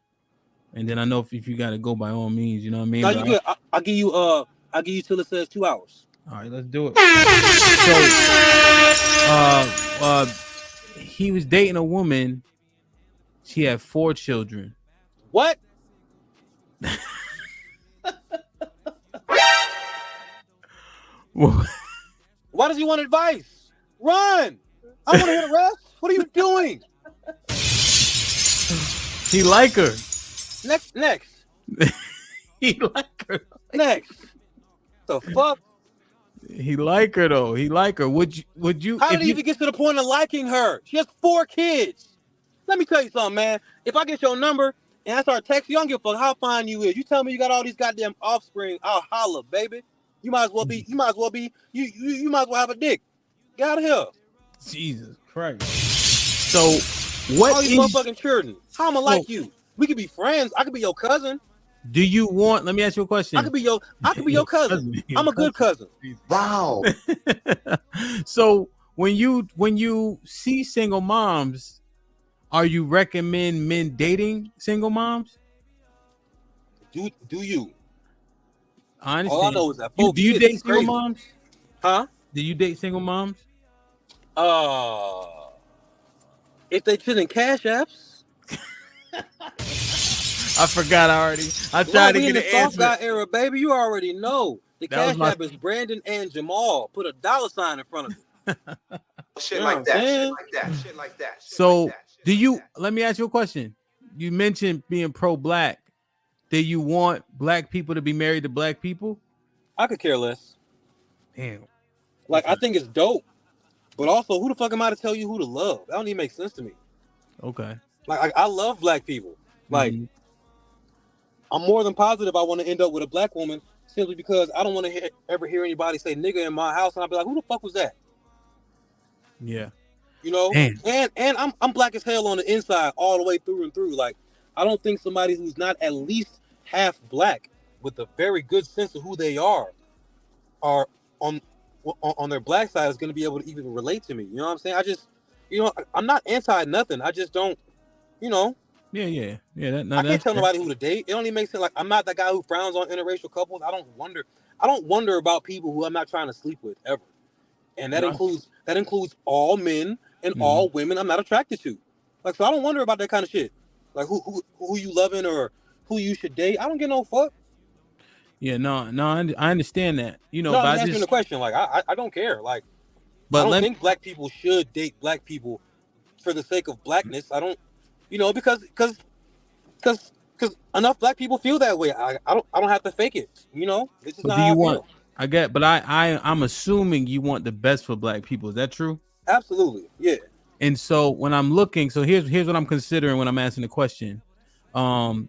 and then I know if you got to go by all means, you know what I mean. No, you good. I'll give you till it says 2 hours. All right, let's do it. So, he was dating a woman. She had 4 children. What? Why does he want advice? Run! I want to hear the rest. What are you doing? He like her. Next. He like her. Next. The fuck? He like her though. He like her. Would you? How did he even get to the point of liking her? She has 4 kids. Let me tell you something, man. If I get your number and I start texting you, I don't give a fuck how fine you is. You tell me you got all these goddamn offspring, I'll holler, baby. You might as well have a dick. Get out of here. Jesus Christ. So what all these motherfucking children? How am I like you? We could be friends. I could be your cousin. Do you want? Let me ask you a question. I could be your cousin. I'm a good cousin. Wow. So when you see single moms, are you recommend men dating single moms? Do you? I understand. All I know is that do you date single moms? Huh? Do you date single moms? If they sit in cash apps. I forgot already. I tried to get the an soft answer. guy era, baby. You already know. The cash app is Brandon and Jamal. Put a $sign in front of it. Shit like that. So do you? Let me ask you a question. You mentioned being pro-black. Do you want black people to be married to black people? I could care less. Damn. Like, I think it's dope. But also, who the fuck am I to tell you who to love? That don't even make sense to me. Okay. Like, I love black people. Like, I'm more than positive I want to end up with a black woman simply because I don't want to ever hear anybody say nigga in my house. And I'll be like, who the fuck was that? Yeah. You know, Damn. and I'm black as hell on the inside all the way through and through. Like, I don't think somebody who's not at least half black with a very good sense of who they are on their black side is going to be able to even relate to me. You know what I'm saying? I just, I'm not anti nothing. I just don't, you know. Yeah. I can't That's tell fair. nobody who to date. It don't even make sense. Like, I'm not that guy who frowns on interracial couples. I don't wonder about people who I'm not trying to sleep with ever. And that No. includes all men and Mhm. all women I'm not attracted to. Like, so I don't wonder about that kind of shit. Like, who you loving or who you should date. I don't give no fuck. Yeah, no, I understand that. No, I'm But just answering the question. Like, I don't care. Like, I but don't let think black people should date black people for the sake of blackness. I don't, because enough black people feel that way. I don't have to fake it. This is but not do how you I want? feel. I get, but I'm assuming you want the best for black people. Is that true? Absolutely, yeah. And so when I'm looking, so here's what I'm considering when I'm asking the question. 1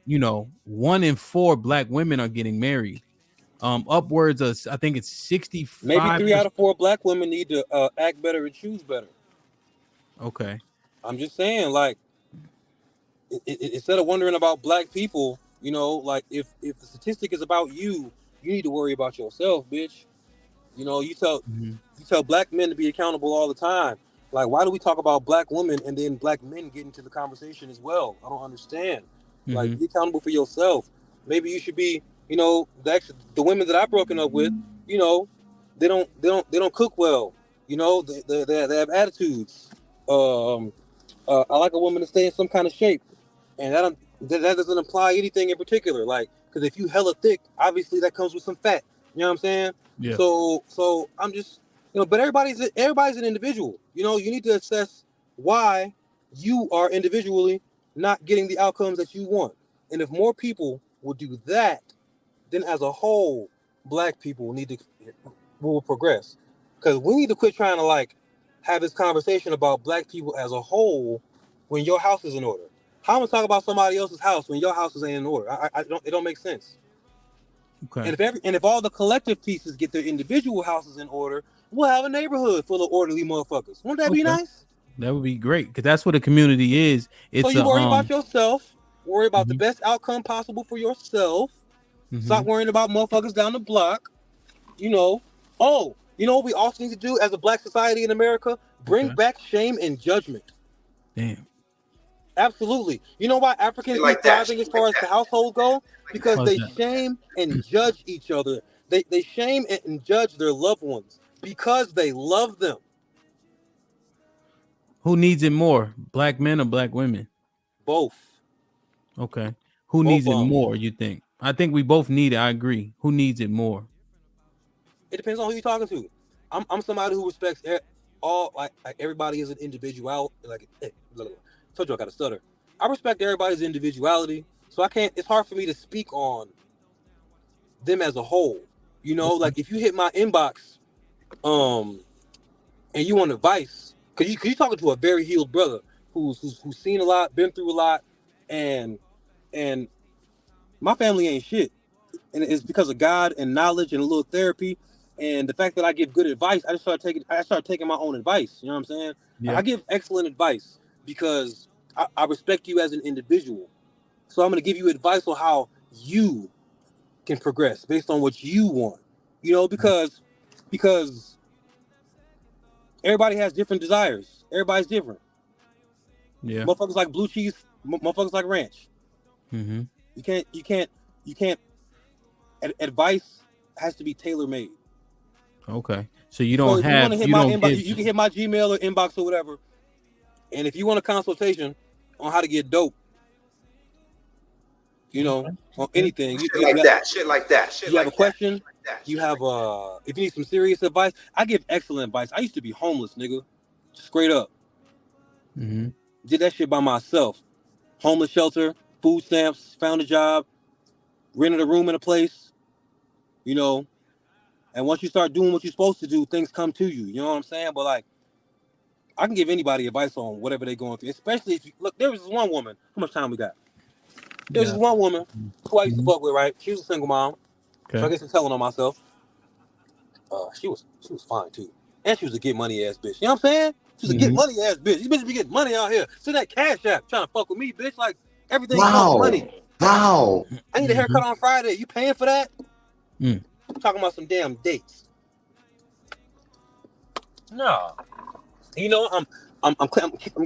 in 4 black women are getting married. Upwards of, I think it's Maybe 65. 3 out of 4 black women need to act better and choose better. Okay. I'm just saying, like, instead of wondering about black people, like, if the statistic is about you, you need to worry about yourself, bitch. Mhm. You tell black men to be accountable all the time. Like, why do we talk about black women and then black men get into the conversation as well? I don't understand. Like, Mhm. be accountable for yourself. Maybe you should be, the women that I've broken up with, you know, they don't cook well. They have attitudes. I like a woman to stay in some kind of shape, and that doesn't imply anything in particular. Like, because if you hella thick, obviously that comes with some fat. You know what I'm saying? Yeah. So I'm just, but everybody's an individual. You need to assess why you are individually not getting the outcomes that you want. And if more people will do that, then as a whole, black people will progress. Because we need to quit trying to, like, have this conversation about black people as a whole when your house is in order. How am I gonna talk about somebody else's house when your house is in order? I don't. It don't make sense. Okay. And if all the collective pieces get their individual houses in order, we'll have a neighborhood full of orderly motherfuckers. Wouldn't that be Okay. nice? That would be great because that's what a community is. So It's you a worry about yourself, worry about the Mhm. best outcome possible for yourself. Stop Mhm. worrying about motherfuckers down the block. You know. Oh, what we also need to do as a black society in America? Bring Okay. back shame and judgment. Damn. Absolutely. You know why Africans Shit be like that. thriving as Shit like far as the that. household go? Like Because that. How's they that? shame and judge each other. They shame and judge their loved ones because they love them. Who needs it more, black men or black women? Both. Okay. Who Both needs it of them. more? You think? I think we both need it. I agree. Who needs it more? It depends on who you're talking to. I'm somebody who respects all, like everybody is an individual. Like, told you I got to stutter. I respect everybody's individuality, so I can't. It's hard for me to speak on them as a whole. Okay. Like, if you hit my inbox, um, and you want advice, because you talking to a very healed brother who's seen a lot, been through a lot, and and my family ain't shit, and it's because of God and knowledge and a little therapy, and the fact that I give good advice. I started taking my own advice. You know what I'm saying? Yeah. I give excellent advice because I respect you as an individual. So I'm going to give you advice on how you can progress based on what you want. Because everybody has different desires. Everybody's different. Yeah. Motherfuckers like blue cheese. Motherfuckers like ranch. Mm-hmm. You can't. Advice has to be tailor made. Okay. So you So don't if you want have to hit you my don't inbox, give. you can hit my Gmail or inbox or whatever. And if you want a consultation on how to get dope, Okay. on Okay. anything, Shit like that. Shit like that. Shit you have a like that. question, Like that. you have if you need some serious advice, I give excellent advice. I used to be homeless, nigga, straight up. Mm-hmm. Did that shit by myself. Homeless shelter, food stamps, found a job, rented a room in a place, you know. And once you start doing what you're supposed to do, things come to you. You know what I'm saying? But, like, I can give anybody advice on whatever they're going through. Especially if you look, there was this one woman. How much time we got? There was Yeah. this one woman who I used to Mm-hmm. fuck with, right? She was a single mom. So I Okay. guess I'm telling on myself. She was fine too. And she was a get money ass bitch. You know what I'm saying? She's a get money ass bitch. These bitches be getting money out here. Send that cash app trying to fuck with me, bitch. Like everything costs money. Wow. I need a haircut on Friday. You paying for that? Mm. I'm talking about some damn dates. No. You know, I'm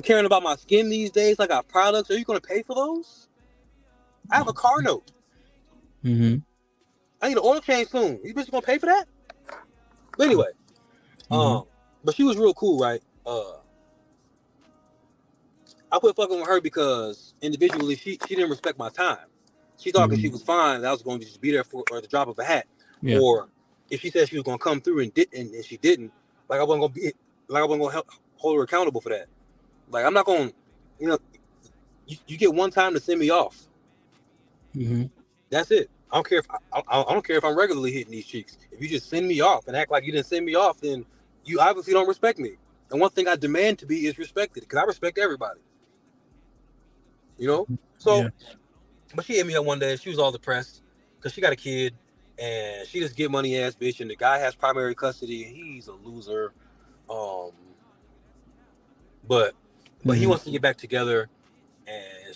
caring about my skin these days. I got products. Are you gonna pay for those? I have a car note. Mm-hmm. I need an oil change soon. You bitches gonna pay for that? But anyway, but she was real cool, right? I quit fucking with her because individually she didn't respect my time. She thought because she was fine that I was going to just be there for the drop of a hat, or if she said she was going to come through and she didn't, like I wasn't going to hold her accountable for that. Like I'm not going to, you know, you get one time to send me off. That's it. I don't care if I don't care if I'm regularly hitting these cheeks. If you just send me off and act like you didn't send me off, then you obviously don't respect me. And one thing I demand to be is respected because I respect everybody. You know? So, but she hit me up one day. She was all depressed because she got a kid and she just get money ass bitch. And the guy has primary custody and he's a loser. But he wants to get back together. And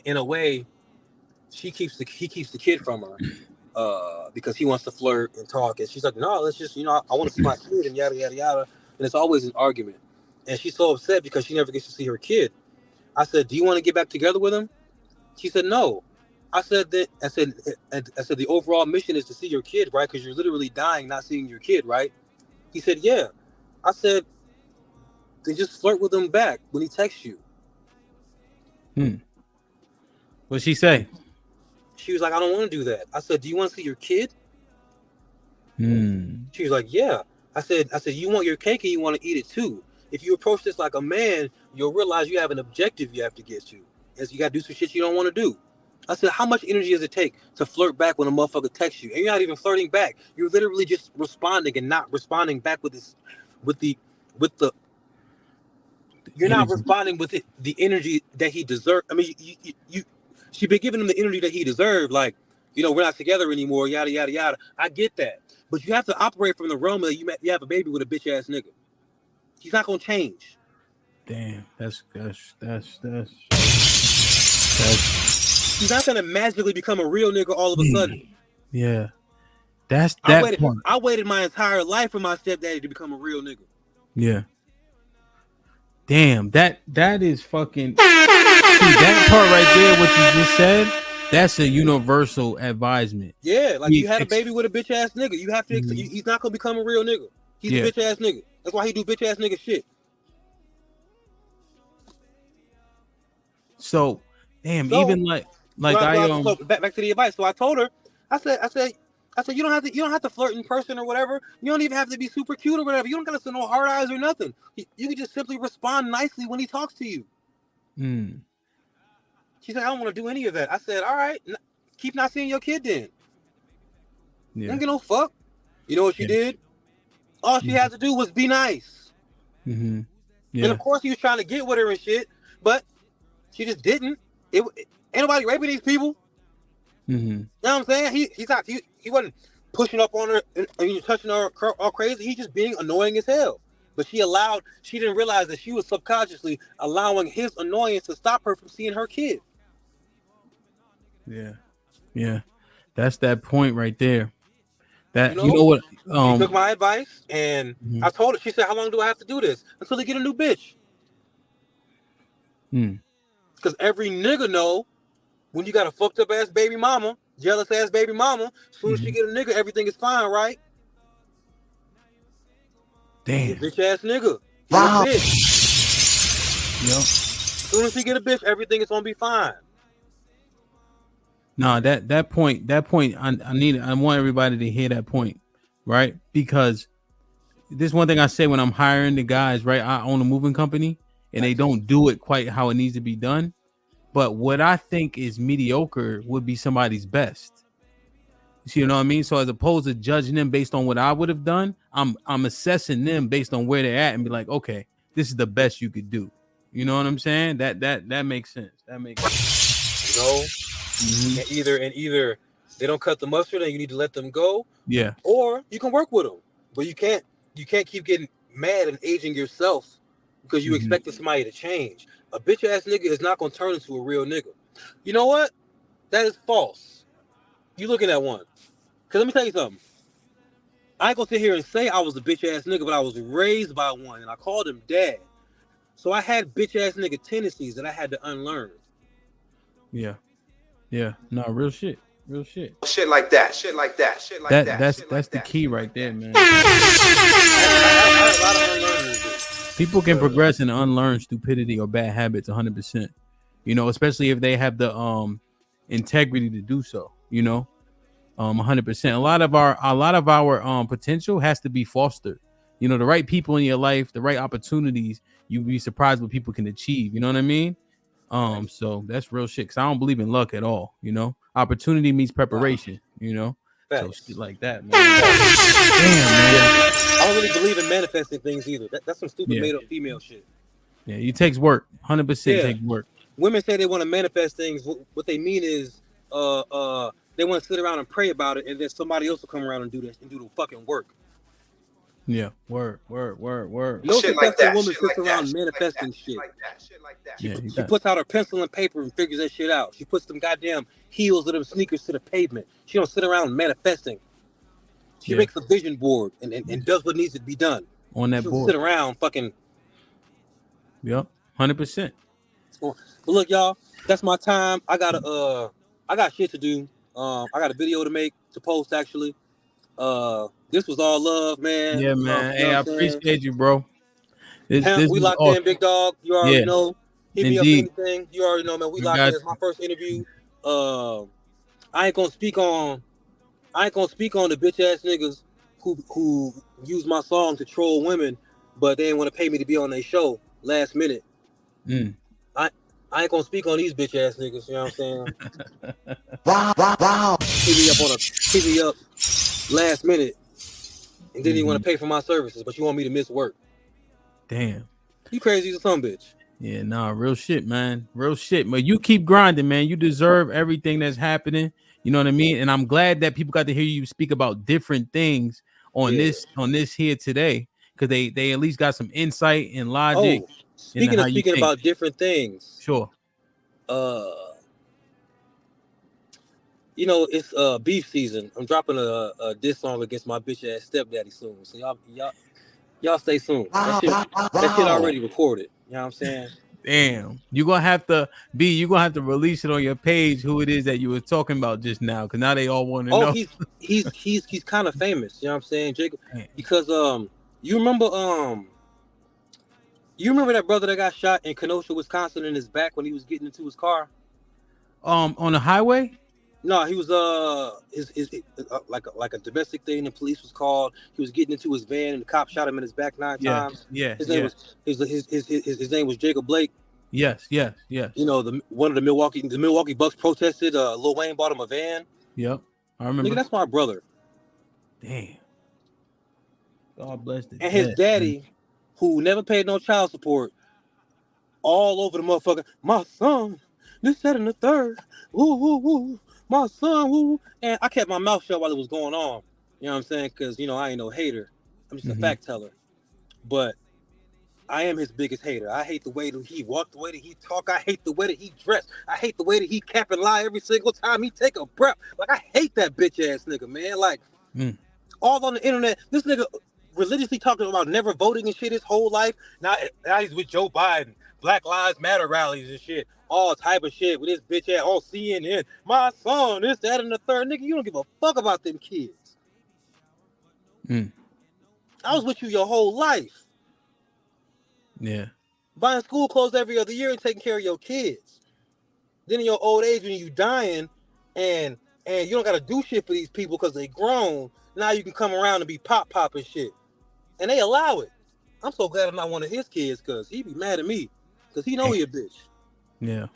in a way, he keeps the kid from her because he wants to flirt and talk. And she's like, no, let's just, I want to see my kid and yada, yada, yada. And it's always an argument. And she's so upset because she never gets to see her kid. I said, do you want to get back together with him? She said, no. I said, the overall mission is to see your kid, right? Because you're literally dying not seeing your kid, right? He said, yeah. I said, then just flirt with him back when he texts you. What'd she say? She was like, I don't want to do that. I said, do you want to see your kid? She was like, yeah. I said, you want your cake and you want to eat it too. If you approach this like a man, you'll realize you have an objective you have to get to. As you got to do some shit you don't want to do. I said, how much energy does it take to flirt back when a motherfucker texts you? And you're not even flirting back. You're literally just responding and not responding back with the you're not responding with the energy that he deserves. I mean, you should be giving him the energy that he deserved. Like, we're not together anymore, yada, yada, yada. I get that. But you have to operate from the realm that you have a baby with a bitch ass nigga. He's not gonna change. Damn, that's. He's not gonna magically become a real nigga all of a sudden. Yeah, that's that. I waited my entire life for my stepdaddy to become a real nigga. Yeah. Damn, that is fucking. See that part right there, what you just said. That's a universal advisement. Yeah, like you had a baby with a bitch ass nigga. You have to. He's not gonna become a real nigga. He's a bitch ass nigga. That's why he do bitch ass nigga shit. So, damn, even like so back to the advice. So I told her, I said, you don't have to flirt in person or whatever. You don't even have to be super cute or whatever. You don't gotta send no hard eyes or nothing. You can just simply respond nicely when he talks to you. She said, I don't want to do any of that. I said, all right, keep not seeing your kid then. Don't get no fuck. You know what she did? All she had to do was be nice. And of course he was trying to get with her and shit, but she just didn't. Ain't nobody raping these people. You know what I'm saying? He wasn't pushing up on her and touching her all crazy. He's just being annoying as hell. But she didn't realize that she was subconsciously allowing his annoyance to stop her from seeing her kid. Yeah. That's that point right there. That you know what? She took my advice and I told her. She said, "How long do I have to do this until they get a new bitch?" Because every nigga know when you got a fucked up ass baby mama, jealous ass baby mama. As soon as she get a nigga, everything is fine, right? Damn, bitch ass nigga. Wow. Bitch. Yep. As soon as she get a bitch, everything is gonna be fine. No, that point, I want everybody to hear that point, right? Because this one thing I say when I'm hiring the guys, right? I own a moving company and they don't do it quite how it needs to be done. But what I think is mediocre would be somebody's best. You know what I mean? So as opposed to judging them based on what I would have done, I'm assessing them based on where they're at and be like, okay, this is the best you could do. You know what I'm saying? That makes sense. That makes sense. You know? And either they don't cut the mustard and you need to let them go. Yeah. Or you can work with them. But you can't keep getting mad and aging yourself because you expecting somebody to change. A bitch ass nigga is not gonna turn into a real nigga. You know what? That is false. You looking at one. Cause let me tell you something. I ain't gonna sit here and say I was a bitch ass nigga, but I was raised by one, and I called him dad. So I had bitch ass nigga tendencies that I had to unlearn. Yeah. No, real shit. Real shit. Shit like that. Shit like that. Shit like that. That's the key right there, man. People can progress and unlearn stupidity or bad habits 100%. You know, especially if they have the integrity to do so. You know, 100%. A lot of our potential has to be fostered. You know, the right people in your life, the right opportunities. You'd be surprised what people can achieve. You know what I mean? So that's real shit. Cause I don't believe in luck at all. You know, opportunity means preparation. You know, so shit like that, man. Damn, man. I don't really believe in manifesting things either. That's some stupid made up female shit. Yeah, it takes work. 100% takes work. Women say they want to manifest things. What they mean is, they want to sit around and pray about it, and then somebody else will come around and do this and do the fucking work. Yeah, word. No successful woman sits around manifesting shit. She puts out her pencil and paper and figures that shit out. She puts them goddamn heels of them sneakers to the pavement. She don't sit around manifesting. She makes a vision board and does what needs to be done. On that board. Sit around fucking. Yep, 100%. But look, y'all, that's my time. I got shit to do. I got a video to make, to post actually. This was all love, man. Yeah, man. Hey, I appreciate you, bro. We locked in, big dog. You already know. Hit me up anything. You already know, man. We locked in. It's my first interview. I ain't gonna speak on the bitch ass niggas who use my song to troll women, but they didn't want to pay me to be on their show last minute. I ain't gonna speak on these bitch ass niggas. You know what I'm saying? Wow. Hit me up last minute, and then you want to pay for my services, but you want me to miss work. Damn. You crazy as a son bitch. Yeah, nah, real shit, man. Real shit. But you keep grinding, man. You deserve everything that's happening. You know what I mean? And I'm glad that people got to hear you speak about different things on this here today, because they at least got some insight and logic. Speaking about different things. Sure. You know, it's beef season. I'm dropping a diss song against my bitch ass stepdaddy soon. So y'all stay tuned. That shit already recorded. You know what I'm saying? Damn. You're gonna have to release it on your page who it is that you were talking about just now, because now they all want to know. He's kind of famous, you know what I'm saying, Jacob? Because you remember that brother that got shot in Kenosha, Wisconsin in his back when he was getting into his car? On the highway? No, he was like a domestic thing. The police was called. He was getting into his van, and the cop shot him in his back 9 times. Yeah. His name was Jacob Blake. Yes. You know, one of the Milwaukee Bucks protested. Lil Wayne bought him a van. Yep, I remember. Nigga, that's my brother. Damn. God bless the and his daddy, who never paid no child support, all over the motherfucker. My son, this, that, and the third. Woo. My son, woo. And I kept my mouth shut while it was going on. You know what I'm saying? Because, you know, I ain't no hater. I'm just a fact teller. But I am his biggest hater. I hate the way that he walked, the way that he talk. I hate the way that he dressed. I hate the way that he cap and lie every single time he take a breath. Like, I hate that bitch ass nigga, man. Like, all on the internet, this nigga religiously talking about never voting and shit his whole life. Now he's with Joe Biden, Black Lives Matter rallies and shit. All type of shit with this bitch ass on CNN. My son, this, that, and the third. Nigga, you don't give a fuck about them kids. I was with you your whole life. Yeah. Buying school clothes every other year and taking care of your kids. Then in your old age when you dying and you don't gotta do shit for these people because they grown, now you can come around and be pop and shit. And they allow it. I'm so glad I'm not one of his kids, because he be mad at me. Because he know he a bitch. Yeah.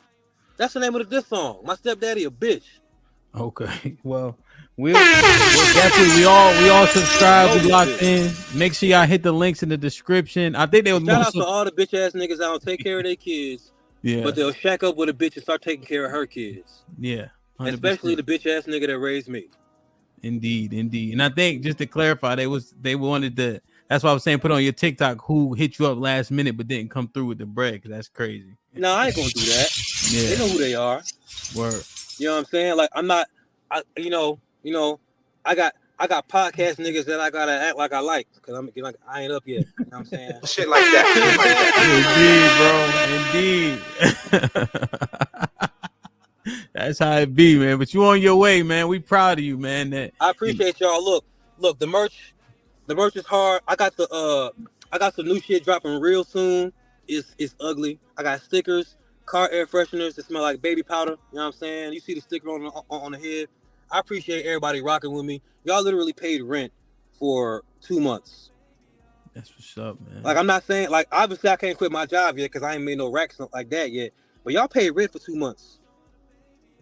That's the name of this song. My stepdaddy a bitch. Okay. Well, we'll definitely we all subscribe. We locked in. Make sure y'all hit the links in the description. I think they was shout out to all the bitch ass niggas that don't take care of their kids. Yeah. But they'll shack up with a bitch and start taking care of her kids. Yeah. 100%. Especially the bitch ass nigga that raised me. Indeed. And I think, just to clarify, they wanted That's why I was saying put on your TikTok who hit you up last minute but didn't come through with the bread, because that's crazy. No, I ain't gonna do that. Yeah. They know who they are. Word. You know what I'm saying? Like I'm not. You know. I got podcast niggas that I gotta act like I like, because I ain't up yet. You know what I'm saying? Shit like that. Indeed, bro. Indeed. That's how it be, man. But you on your way, man. We proud of you, man. I appreciate y'all. Look, the merch is hard. I got some new shit dropping real soon. It's ugly. I got stickers, car air fresheners that smell like baby powder. You know what I'm saying? You see the sticker on the head. I appreciate everybody rocking with me. Y'all literally paid rent for 2 months. That's what's up, man. Like, I'm not saying, like, obviously I can't quit my job yet because I ain't made no racks like that yet. But y'all paid rent for 2 months.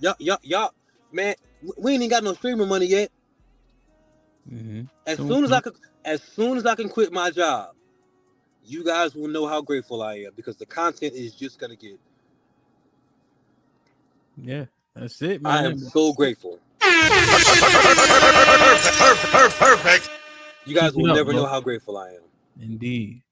Y'all, man, we ain't even got no streaming money yet. Mm-hmm. As soon as I can quit my job, you guys will know how grateful I am, because the content is just gonna get. Yeah, that's it, man. I am so grateful. Perfect. You guys will never know how grateful I am. Indeed.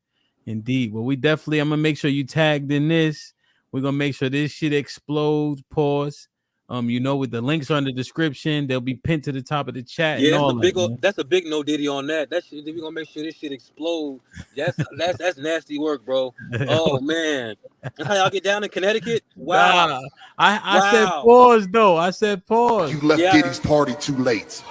Well, I'm gonna make sure you tagged in this. We're gonna make sure this shit explodes. Pause. With the links are in the description, they'll be pinned to the top of the chat. Yeah, and all that's a big no diddy on that. That shit, we're gonna make sure this shit explodes. That's nasty work, bro. Oh man, that's how y'all get down in Connecticut. Wow. Nah, I said pause though. I said pause. You left Diddy's party too late.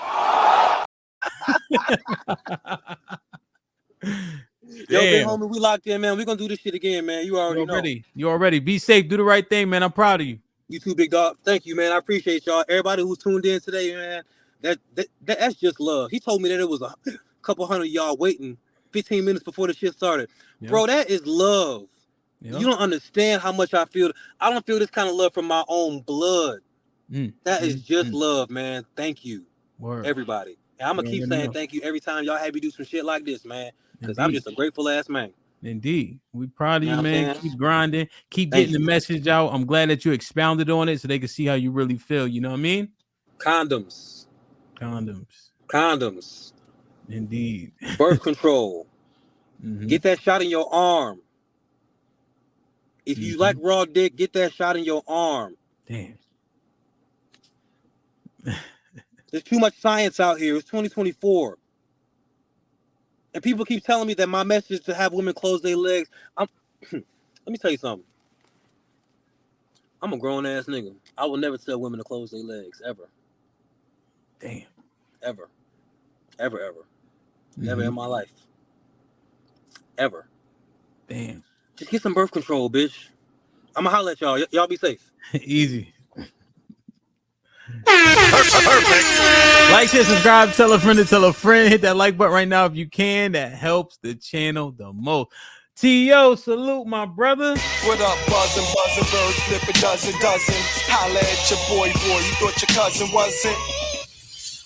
Yo, big homie, we locked in, man. We gonna do this shit again, man. You already know. You already. Be safe. Do the right thing, man. I'm proud of you. You too, big dog. Thank you, man. I appreciate y'all. Everybody who's tuned in today, man. That's just love. He told me that it was a couple hundred of y'all waiting 15 minutes before the shit started. Yeah. Bro, that is love. Yeah. You don't understand how much I feel. I don't feel this kind of love from my own blood. That is just love, man. Thank you, everybody. And I'm gonna keep saying thank you every time y'all have me do some shit like this, man. Because I'm just a grateful ass man. Indeed. We proud of you, man. Keep grinding. Keep getting the message out. I'm glad that you expounded on it so they can see how you really feel. You know what I mean? Condoms. Indeed. Birth control. Get that shot in your arm. If you like raw dick, get that shot in your arm. Damn. There's too much science out here. It's 2024. And people keep telling me that my message is to have women close their legs. Let me tell you something. I'm a grown ass nigga. I will never tell women to close their legs, ever. Damn. Ever. Never in my life. Ever. Damn. Just get some birth control, bitch. I'm gonna holler at y'all. Y'all be safe. Easy. Like, share, subscribe, tell a friend, hit that like button right now if you can. That helps the channel the most. T.O., salute my brother. What up, buzzing, bird, flip a dozen. Holla at your boy, you thought your cousin wasn't?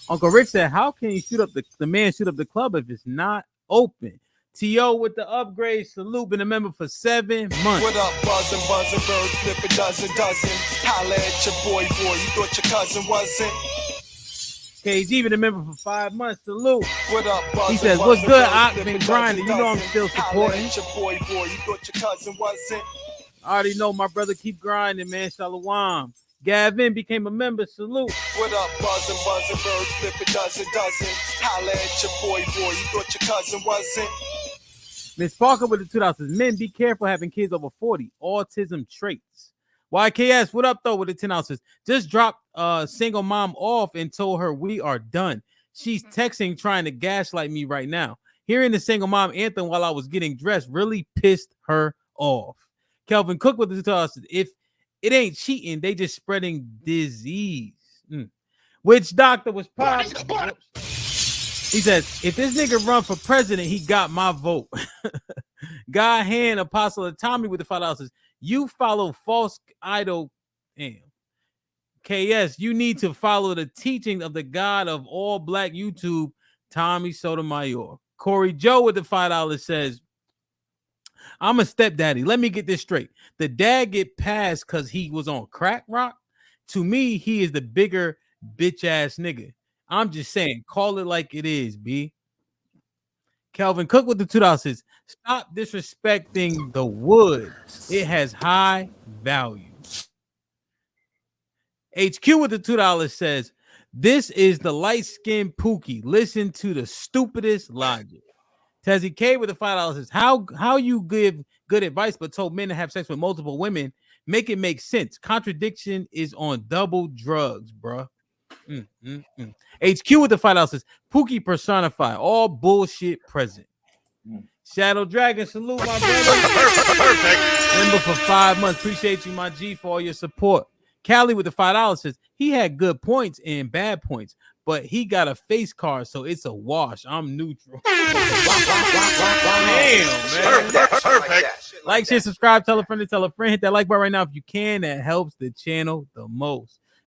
Uncle Rick said, how can you shoot up the man shoot up the club if it's not open? T.O. with the upgrade, salute, been a member for 7 months. What up, buzzing, bird, flip a dozen. Holla at your boy, you thought your cousin wasn't? KG been a member for 5 months, salute. What up, buzzing, he says, what's good? I've been grinding. You know I'm still supporting. Your boy, you thought your cousin wasn't? I already know my brother keep grinding, man. Shalom. Gavin became a member, salute. What up, buzzing, bird, flip a dozen. Holla at your boy, you thought your cousin wasn't? Miss Parker with the $2. Men, be careful having kids over 40. Autism traits. YKS, what up though with the $10? Just dropped single mom off and told her we are done. She's texting trying to gaslight me right now. Hearing the single mom anthem while I was getting dressed really pissed her off. Kelvin Cook with the $2. If it ain't cheating, they just spreading disease. Which doctor was popping? He says, if this nigga run for president, he got my vote. God hand Apostle of Tommy with the $5. You follow false idol. Damn. KS, you need to follow the teaching of the God of all black YouTube, Tommy Sotomayor. Corey Joe with the $5 says, I'm a stepdaddy. Let me get this straight. The dad get passed because he was on crack rock. To me, he is the bigger bitch ass nigga. I'm just saying, call it like it is, B. Kelvin Cook with the $2 says, stop disrespecting the wood. It has high value. HQ with the $2 says, this is the light-skinned Pookie. Listen to the stupidest logic. Tezzy K with the $5 says, how you give good advice but told men to have sex with multiple women? Make it make sense. Contradiction is on double drugs, bruh. HQ with the $5 says, Pookie personify, all bullshit present. Shadow Dragon, salute my brother. Perfect. Member for 5 months. Appreciate you, my G, for all your support. Callie with the $5 says, he had good points and bad points, but he got a face card, so it's a wash. I'm neutral. Damn, man. Perfect. Like, share, subscribe, tell a friend to tell a friend. Hit that like button right now if you can. That helps the channel the most.